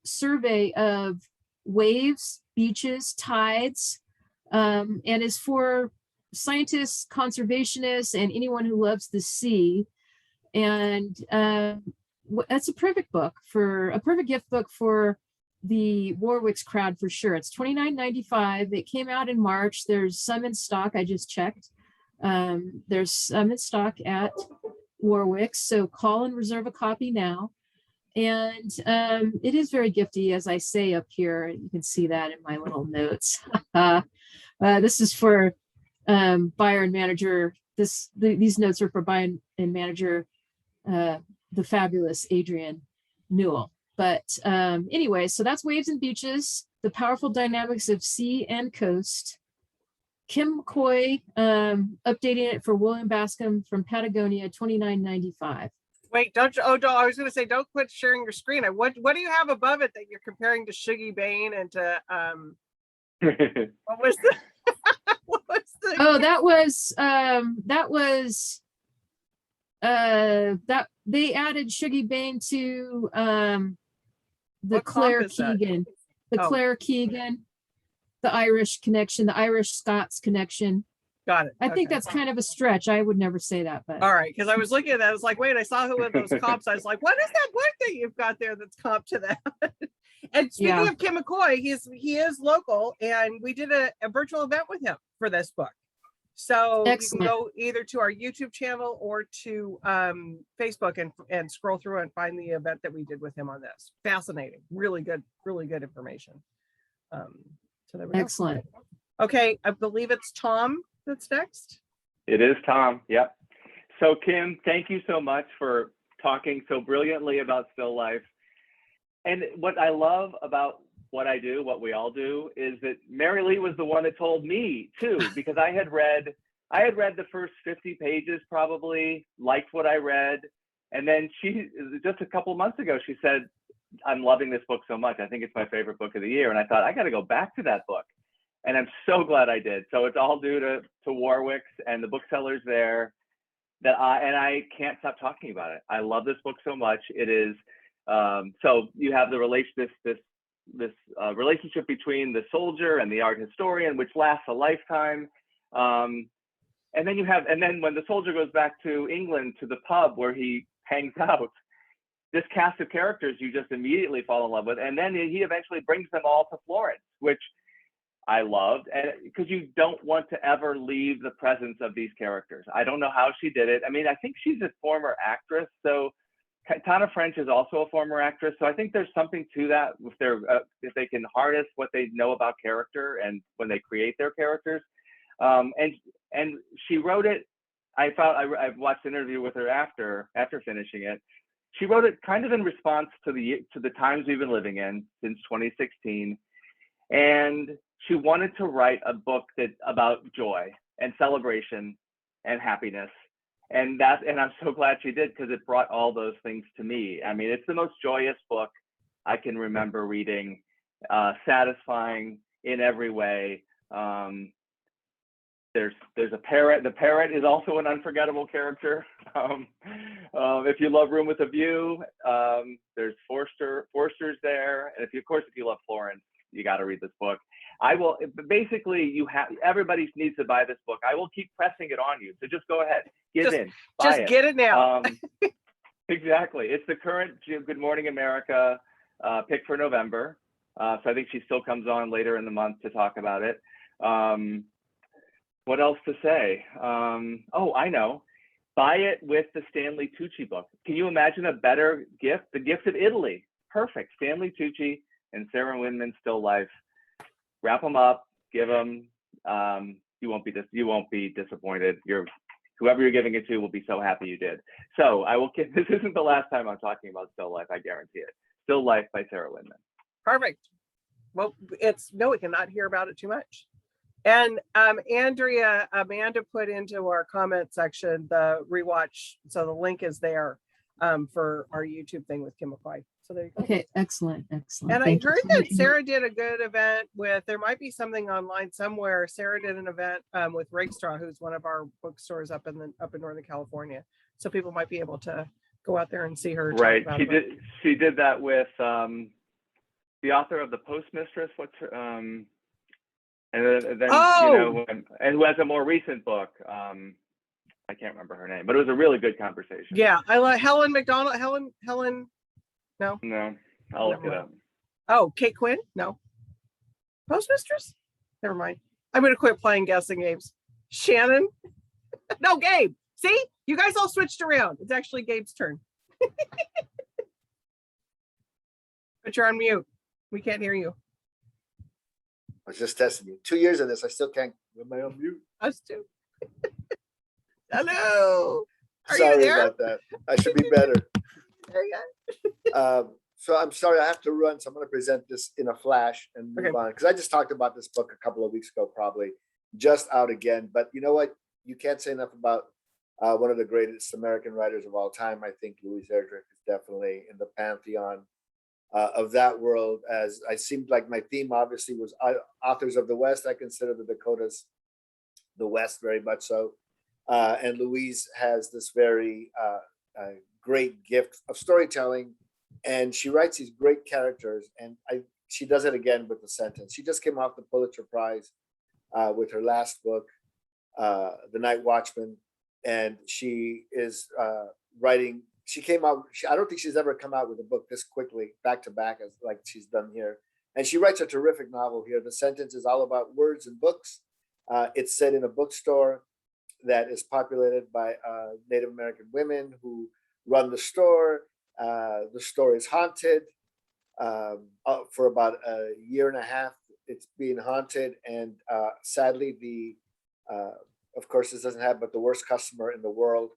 survey of waves, beaches, tides, and is for scientists, conservationists, and anyone who loves the sea. And that's a perfect gift book for the Warwick's crowd for sure. It's $29.95. It came out in March. There's some in stock. I just checked. There's some in stock at Warwick's. So call and reserve a copy now. And it is very gifty, as I say up here. You can see that in my little notes. This is for buyer and manager. These notes are for buyer and manager, the fabulous Adrian Newell. But anyway, so that's Waves and Beaches, the powerful dynamics of sea and coast. Kim McCoy updating it for William Bascom from Patagonia, $29.95. Wait, don't I was going to say, don't quit sharing your screen. What do you have above it that you're comparing to Shuggie Bain and to what was the what was the Oh, that they added Shuggie Bain to the What comp Claire is that? Keegan, Oh. Claire Keegan, the Irish connection, the Irish Scots connection. Got it. I think Okay. that's kind of a stretch. I would never say that, but All right, because I was looking at that. I was like, wait, I saw who had those comps. I was like, what is that book that you've got there that's comp to that? And speaking Yeah. of Kim McCoy, he is local, and we did a virtual event with him for this book. So Excellent. you can go either to our YouTube channel or to Facebook and scroll through and find the event that we did with him on this. Fascinating, really good information. So there we go. excellent. Okay, I believe it's Tom that's next. It is Tom. Yep. So Kim, thank you so much for talking so brilliantly about still life. And what I love about what I do, what we all do, is that Mary Lee was the one that told me too, because I had read the first 50 pages, probably liked what I read. And then she, just a couple months ago, she said, I'm loving this book so much. I think it's my favorite book of the year. And I thought, I got to go back to that book. And I'm so glad I did. So it's all due to Warwick's and the booksellers there that I can't stop talking about it. I love this book so much. It is, so you have the relationship between the soldier and the art historian, which lasts a lifetime. And then when the soldier goes back to England, to the pub where he hangs out, this cast of characters you just immediately fall in love with. And then he eventually brings them all to Florence, which I loved, and because you don't want to ever leave the presence of these characters. I don't know how she did it. I mean, I think she's a former actress, so Tana French is also a former actress. So I think there's something to that if they can harness what they know about character and when they create their characters. And she wrote it. I've watched an interview with her after finishing it. She wrote it kind of in response to the times we've been living in since 2016, and she wanted to write a book about joy and celebration and happiness. And I'm so glad she did, because it brought all those things to me. I mean, it's the most joyous book I can remember reading. Satisfying in every way. There's a parrot. The parrot is also an unforgettable character. If you love Room with a View, there's Forster's there, and if you love Florence, you got to read this book. I will basically everybody needs to buy this book. I will keep pressing it on you, so just go ahead, buy it. Get it now. Exactly. It's the current Good Morning America pick for November. So I think she still comes on later in the month to talk about it. What else to say? Oh, I know. Buy it with the Stanley Tucci book. Can you imagine a better gift? The Gift of Italy. Perfect. Stanley Tucci and Sarah Winman's Still Life. Wrap them up. Give them. You won't be disappointed. Whoever you're giving it to will be so happy you did. So I will. This isn't the last time I'm talking about Still Life. I guarantee it. Still Life by Sarah Winman. Perfect. Well, we cannot hear about it too much. And Amanda put into our comment section the rewatch. So the link is there for our YouTube thing with Kim McCoy. So there you go. Okay, excellent. And Thank I heard you. that Sarah did a good event there might be something online somewhere. Sarah did an event with Rakestraw, who's one of our bookstores up in Northern California. So people might be able to go out there and see her. Right. She did that with the author of The Postmistress. What's her, and then and who has a more recent book. I can't remember her name, but it was a really good conversation. Yeah, I like Helen McDonald. Helen. No, I'll look it up. Oh, Kate Quinn. No, Postmistress. Never mind. I'm gonna quit playing guessing games. Shannon. No, Gabe. See, you guys all switched around. It's actually Gabe's turn. But you're on mute. We can't hear you. I was just testing you. 2 years of this, I still can't. Am I on mute? Us too. Hello. Are you Sorry there? about that. I should be better. There you go. So I'm sorry, I have to run. So I'm going to present this in a flash and move on. Because I just talked about this book a couple of weeks ago, probably just out again. But you know what? You can't say enough about one of the greatest American writers of all time. I think Louise Erdrich is definitely in the pantheon of that world. As I seemed like my theme obviously was authors of the West. I consider the Dakotas the West very much so. And Louise has this very great gift of storytelling, and she writes these great characters. And she does it again with The Sentence. She just came off the Pulitzer Prize with her last book, The Night Watchman, and she is writing. She came out. I don't think she's ever come out with a book this quickly, back to back, as like she's done here. And she writes a terrific novel here. The Sentence is all about words and books. It's set in a bookstore that is populated by Native American women who run the store. The store is haunted for about a year and a half. It's being haunted, and sadly, of course, this doesn't have, but the worst customer in the world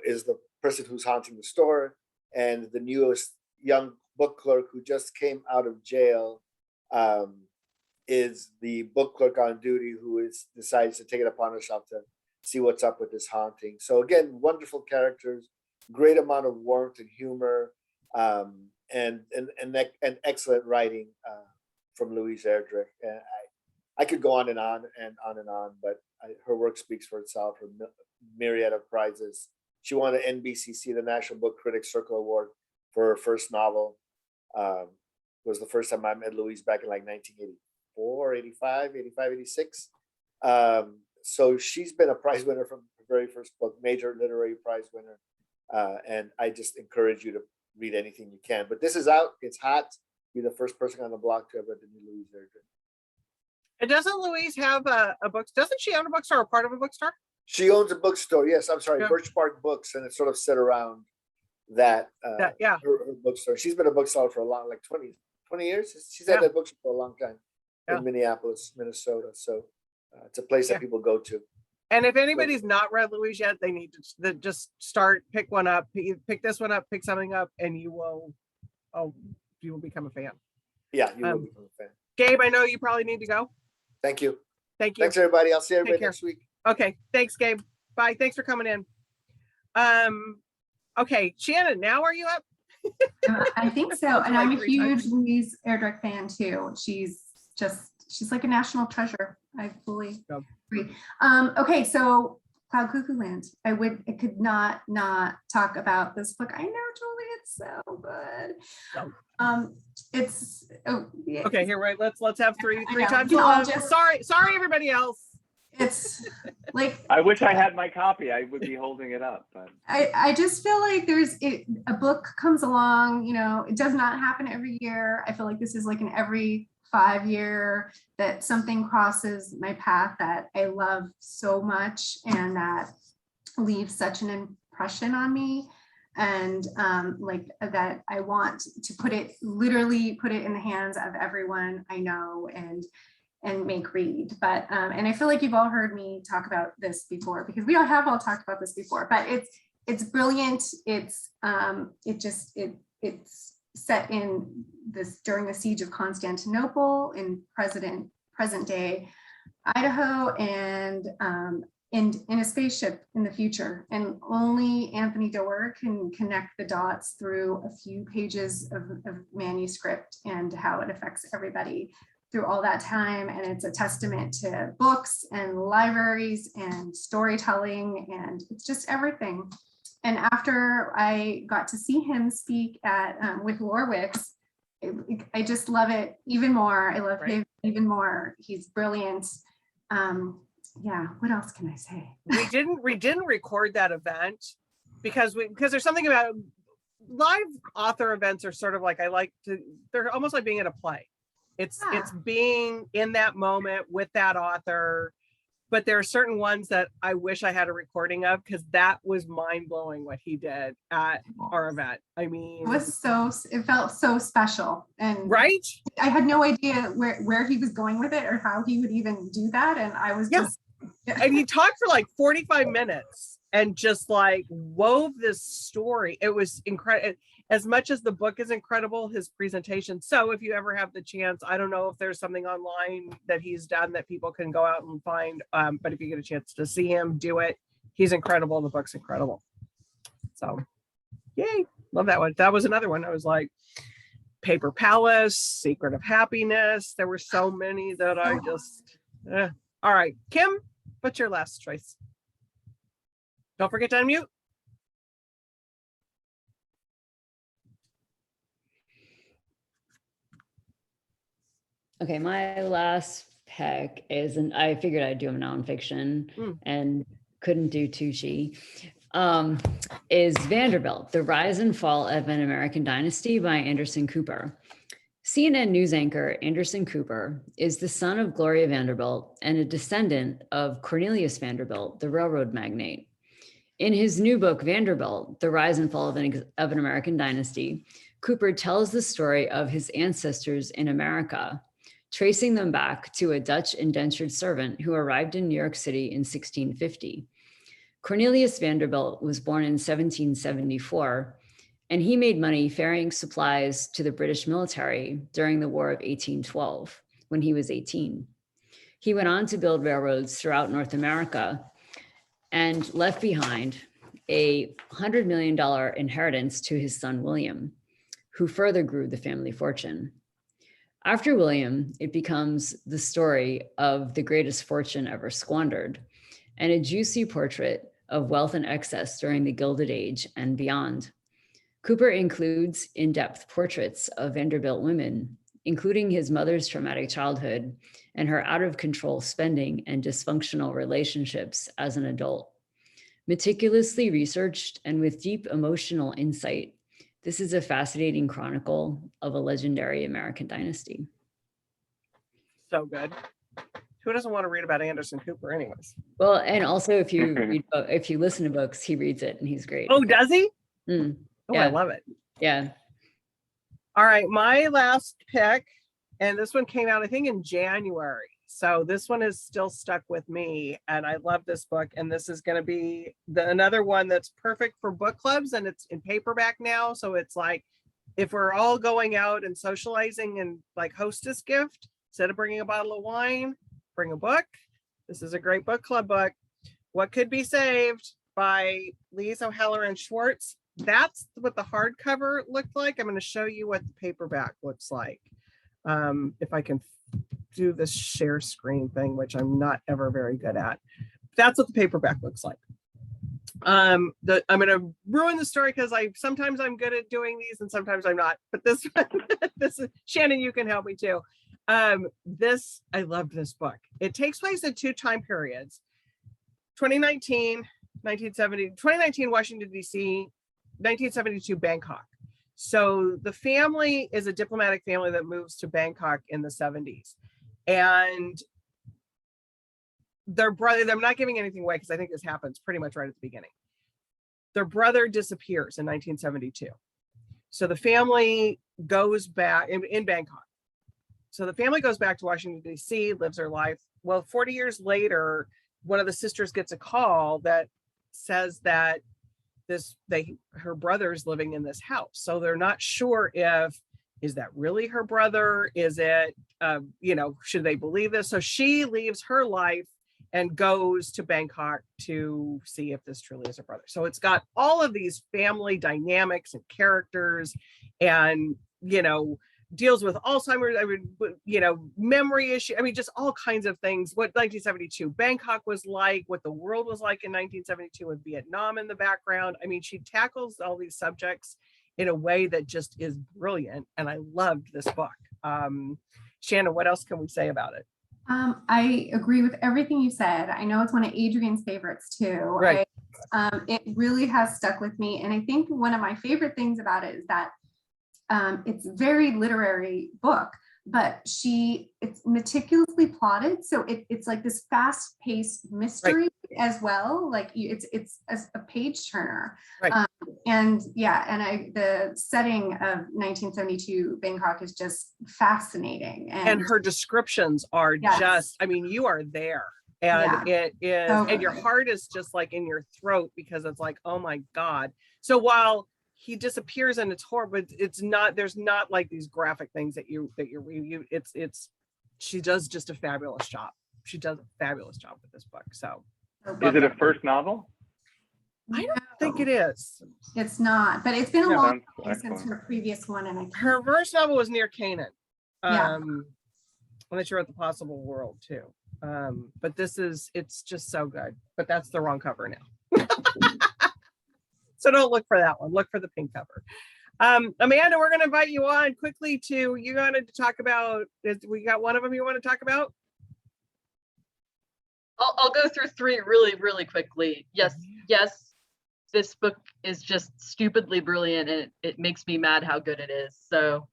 is the person who's haunting the store, and the newest young book clerk who just came out of jail is the book clerk on duty who decides to take it upon herself to see what's up with this haunting. So again, wonderful characters, great amount of warmth and humor, and excellent writing from Louise Erdrich. And I could go on and on and on and on, but her work speaks for itself. Her myriad of prizes. She won an NBCC, the National Book Critics Circle Award, for her first novel. It was the first time I met Louise back in like 1984, 85, 86. So she's been a prize winner from her very first book, major literary prize winner. And I just encourage you to read anything you can. But this is out, it's hot. Be the first person on the block to have read the new Louise Erdrich. And doesn't Louise have a book? Doesn't she own a bookstore or part of a bookstore? She owns a bookstore. Yes, I'm sorry, Yeah. Birch Park Books, and it's sort of set around that. Yeah. Her bookstore. She's been a bookseller for a long, like 20 years. She's had that bookstore for a long time in Minneapolis, Minnesota. So it's a place that people go to. And if anybody's not read Louise yet, they need to just start, pick one up, pick this one up, pick something up, and you will become a fan. Yeah, you will become a fan. Gabe, I know you probably need to go. Thank you. Thank you. Thanks, everybody. I'll see everybody care. next week. Okay. Thanks, Gabe. Bye. Thanks for coming in. Okay, Shannon, now are you up? I think so. Sounds And like I'm a 3 times. huge Louise Erdrich fan too. She's like a national treasure. I fully Yep. agree. Okay, so Cloud Cuckoo Land. I could not talk about this book. I know, Julie, it's so good. Yep. It's yeah. Okay, here, right. Let's have three I know. times We all love. just- Sorry, everybody else. It's like I wish I had my copy. I would be holding it up, but I just feel like a book comes along, it does not happen every year. I feel like this is like an every 5-year that something crosses my path that I love so much and that leaves such an impression on me. And like that I want to literally put it in the hands of everyone I know and make read. But and I feel like you've all heard me talk about this before because we all have talked about this before, but it's brilliant. It's set in this during the siege of Constantinople in present day Idaho, and in a spaceship in the future, and only Anthony Doerr can connect the dots through a few pages of manuscript and how it affects everybody through all that time. And it's a testament to books and libraries and storytelling, and it's just everything. And after I got to see him speak at with Warwicks, I just love it even more. I love him even more. He's brilliant. Yeah, what else can I say? We didn't record that event because there's something about live author events are sort of like they're almost like being in a play. It's being in that moment with that author, but there are certain ones that I wish I had a recording of because that was mind-blowing what he did at our event. I mean, it felt so special, and right? I had no idea where he was going with it or how he would even do that, and I was just and he talked for like 45 minutes and just like wove this story. It was incredible. As much as the book is incredible, his presentation. So if you ever have the chance, I don't know if there's something online that he's done that people can go out and find. But if you get a chance to see him, do it. He's incredible. The book's incredible. So yay. Love that one. That was another one. I was like, Paper Palace, Secret of Happiness. There were so many that I just, All right, Kim, what's your last choice? Don't forget to unmute. Okay, my last pick is, and I figured I'd do a nonfiction and couldn't do Tucci, is Vanderbilt, The Rise and Fall of an American Dynasty by Anderson Cooper. CNN news anchor Anderson Cooper is the son of Gloria Vanderbilt and a descendant of Cornelius Vanderbilt, the railroad magnate. In his new book, Vanderbilt, The Rise and Fall of an American Dynasty, Cooper tells the story of his ancestors in America, tracing them back to a Dutch indentured servant who arrived in New York City in 1650. Cornelius Vanderbilt was born in 1774, and he made money ferrying supplies to the British military during the War of 1812 when he was 18. He went on to build railroads throughout North America and left behind a $100 million inheritance to his son, William, who further grew the family fortune. After William, it becomes the story of the greatest fortune ever squandered and a juicy portrait of wealth and excess during the Gilded Age and beyond. Cooper includes in-depth portraits of Vanderbilt women, including his mother's traumatic childhood and her out-of-control spending and dysfunctional relationships as an adult. Meticulously researched and with deep emotional insight, this is a fascinating chronicle of a legendary American dynasty. So good. Who doesn't want to read about Anderson Cooper anyways? Well, and also if you listen to books, he reads it and he's great. Oh, does he? Mm, Oh, yeah. I love it. Yeah. All right, my last pick, and this one came out, I think, in January. So this one is still stuck with me, and I love this book. And this is going to be another one that's perfect for book clubs, and it's in paperback now. So it's like, if we're all going out and socializing and like hostess gift, instead of bringing a bottle of wine, bring a book. This is a great book club book. What Could Be Saved by Lise O'Halloran Schwartz. that's what the hardcover looked like. I'm going to show you what the paperback looks like. If I can do this share screen thing, which I'm not ever very good at. That's what the paperback looks like. I'm going to ruin the story because sometimes I'm good at doing these and sometimes I'm not. But this one, this is Shannon. You can help me too. I loved this book. It takes place in 2 time periods: 2019, 1970, 2019 Washington D.C., 1972 Bangkok. So the family is a diplomatic family that moves to Bangkok in the 70s, and their brother, I'm not giving anything away because I think this happens pretty much right at the beginning. Their brother disappears in 1972. So the family goes back in Bangkok. So the family goes back to Washington, D.C., lives their life. Well, 40 years later, one of the sisters gets a call that says that her brother's living in this house. So they're not sure is that really her brother? Is it, should they believe this? So she leaves her life and goes to Bangkok to see if this truly is her brother. So it's got all of these family dynamics and characters and, deals with Alzheimer's, memory issue. I mean, just all kinds of things. What 1972 Bangkok was like, what the world was like in 1972 with Vietnam in the background. I mean, she tackles all these subjects in a way that just is brilliant. And I loved this book. Shannon, what else can we say about it? I agree with everything you said. I know it's one of Adrian's favorites too. Right. It really has stuck with me. And I think one of my favorite things about it is that it's a very literary book, but it's meticulously plotted. So it's like this fast-paced mystery as well. Like it's a page turner. Right. The setting of 1972 Bangkok is just fascinating. And her descriptions are just, I mean, you are there. And it is, and your heart is just like in your throat because it's like, oh my God. So while he disappears and it's horrible, but there's not like these graphic things that you she does just a fabulous job. She does a fabulous job with this book. So is it a first novel? I don't think it is. It's not, but it's been a long time since her previous one. And her first novel was Near Canaan. And then she wrote The Possible World too. But it's just so good. But that's the wrong cover now. So don't look for that one. Look for the pink cover. Amanda, we're going to invite you on quickly you wanted to talk about, we got one of them you want to talk about? I'll go through 3 really, really quickly. Yes, this book is just stupidly brilliant and it makes me mad how good it is. So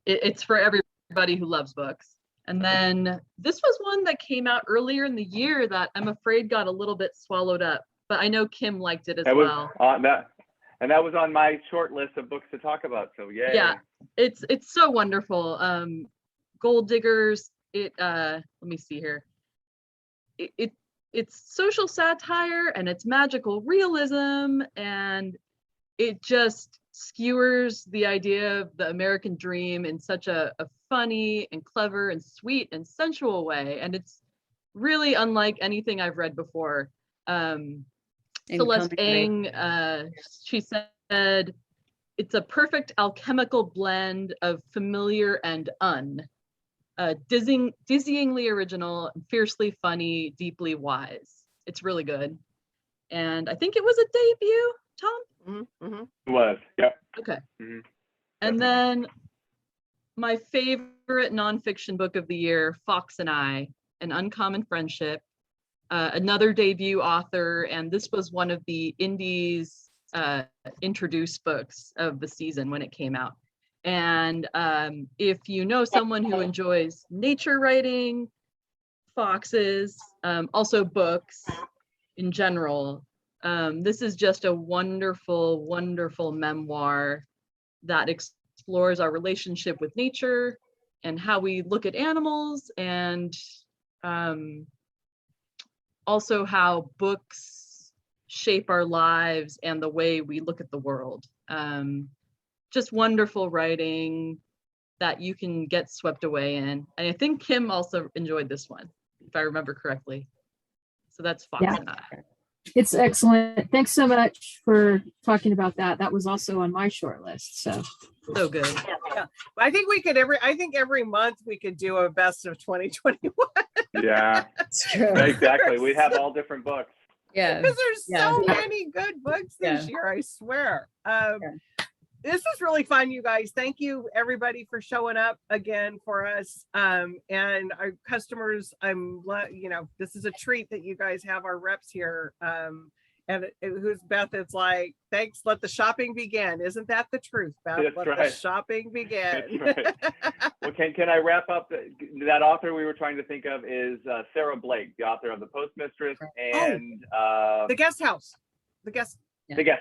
it's for everybody who loves books. And then this was one that came out earlier in the year that I'm afraid got a little bit swallowed up. But I know Kim liked it as well. That was on my short list of books to talk about. So yay. Yeah, it's so wonderful. Gold Diggers. Let me see here. It's social satire and it's magical realism, and it just skewers the idea of the American dream in such a funny and clever and sweet and sensual way. And it's really unlike anything I've read before. Celeste Ng, she said, it's a perfect alchemical blend of familiar and dizzyingly original, fiercely funny, deeply wise. It's really good. And I think it was a debut, Tom? Mm-hmm. It was, yeah. Okay. Mm-hmm. And then my favorite nonfiction book of the year, Fox and I, An Uncommon Friendship. Another debut author, and this was one of the Indies introduced books of the season when it came out. And if you know someone who enjoys nature writing, foxes, also books in general, this is just a wonderful, wonderful memoir that explores our relationship with nature and how we look at animals, and also how books shape our lives and the way we look at the world. Just wonderful writing that you can get swept away in. And I think Kim also enjoyed this one, if I remember correctly. So that's Fox and I. It's excellent. Thanks so much for talking about that. That was also on my short list. So So good. I think we could every month we could do a best of 2021 Yeah, It's true. exactly. We'd have all different books. Yeah. because there's so Yeah. many good books this Yeah. year, I swear. Yeah. This was really fun, you guys. Thank you everybody for showing up again for us. And our customers, this is a treat that you guys have our reps here. Who's Beth? It's like, thanks, let the shopping begin. Isn't that the truth, Beth? That's Let the right. shopping begin. That's right. Well, can I wrap up? That author we were trying to think of is Sarah Blake, the author of The Postmistress and The Guest House. The Guest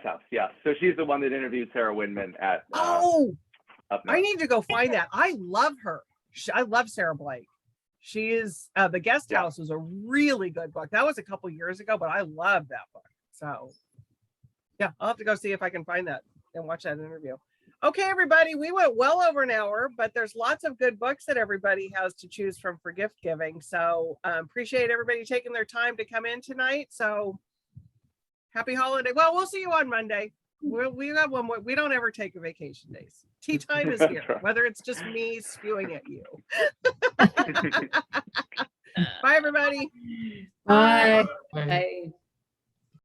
House. Yeah. So she's the one that interviewed Sarah Windman at Up I North. need to go find that. I love her. I love Sarah Blake. She is The Guest Yeah. House was a really good book. That was a couple years ago, but I love that book. So yeah, I'll have to go see if I can find that and watch that interview. Okay, everybody, we went well over an hour, but there's lots of good books that everybody has to choose from for gift giving. So appreciate everybody taking their time to come in tonight. So happy holiday. Well, we'll see you on Monday. We got one more. We don't ever take a vacation days. Tea time is here, Right. whether it's just me spewing at you. Bye, everybody. bye. Bye. Bye.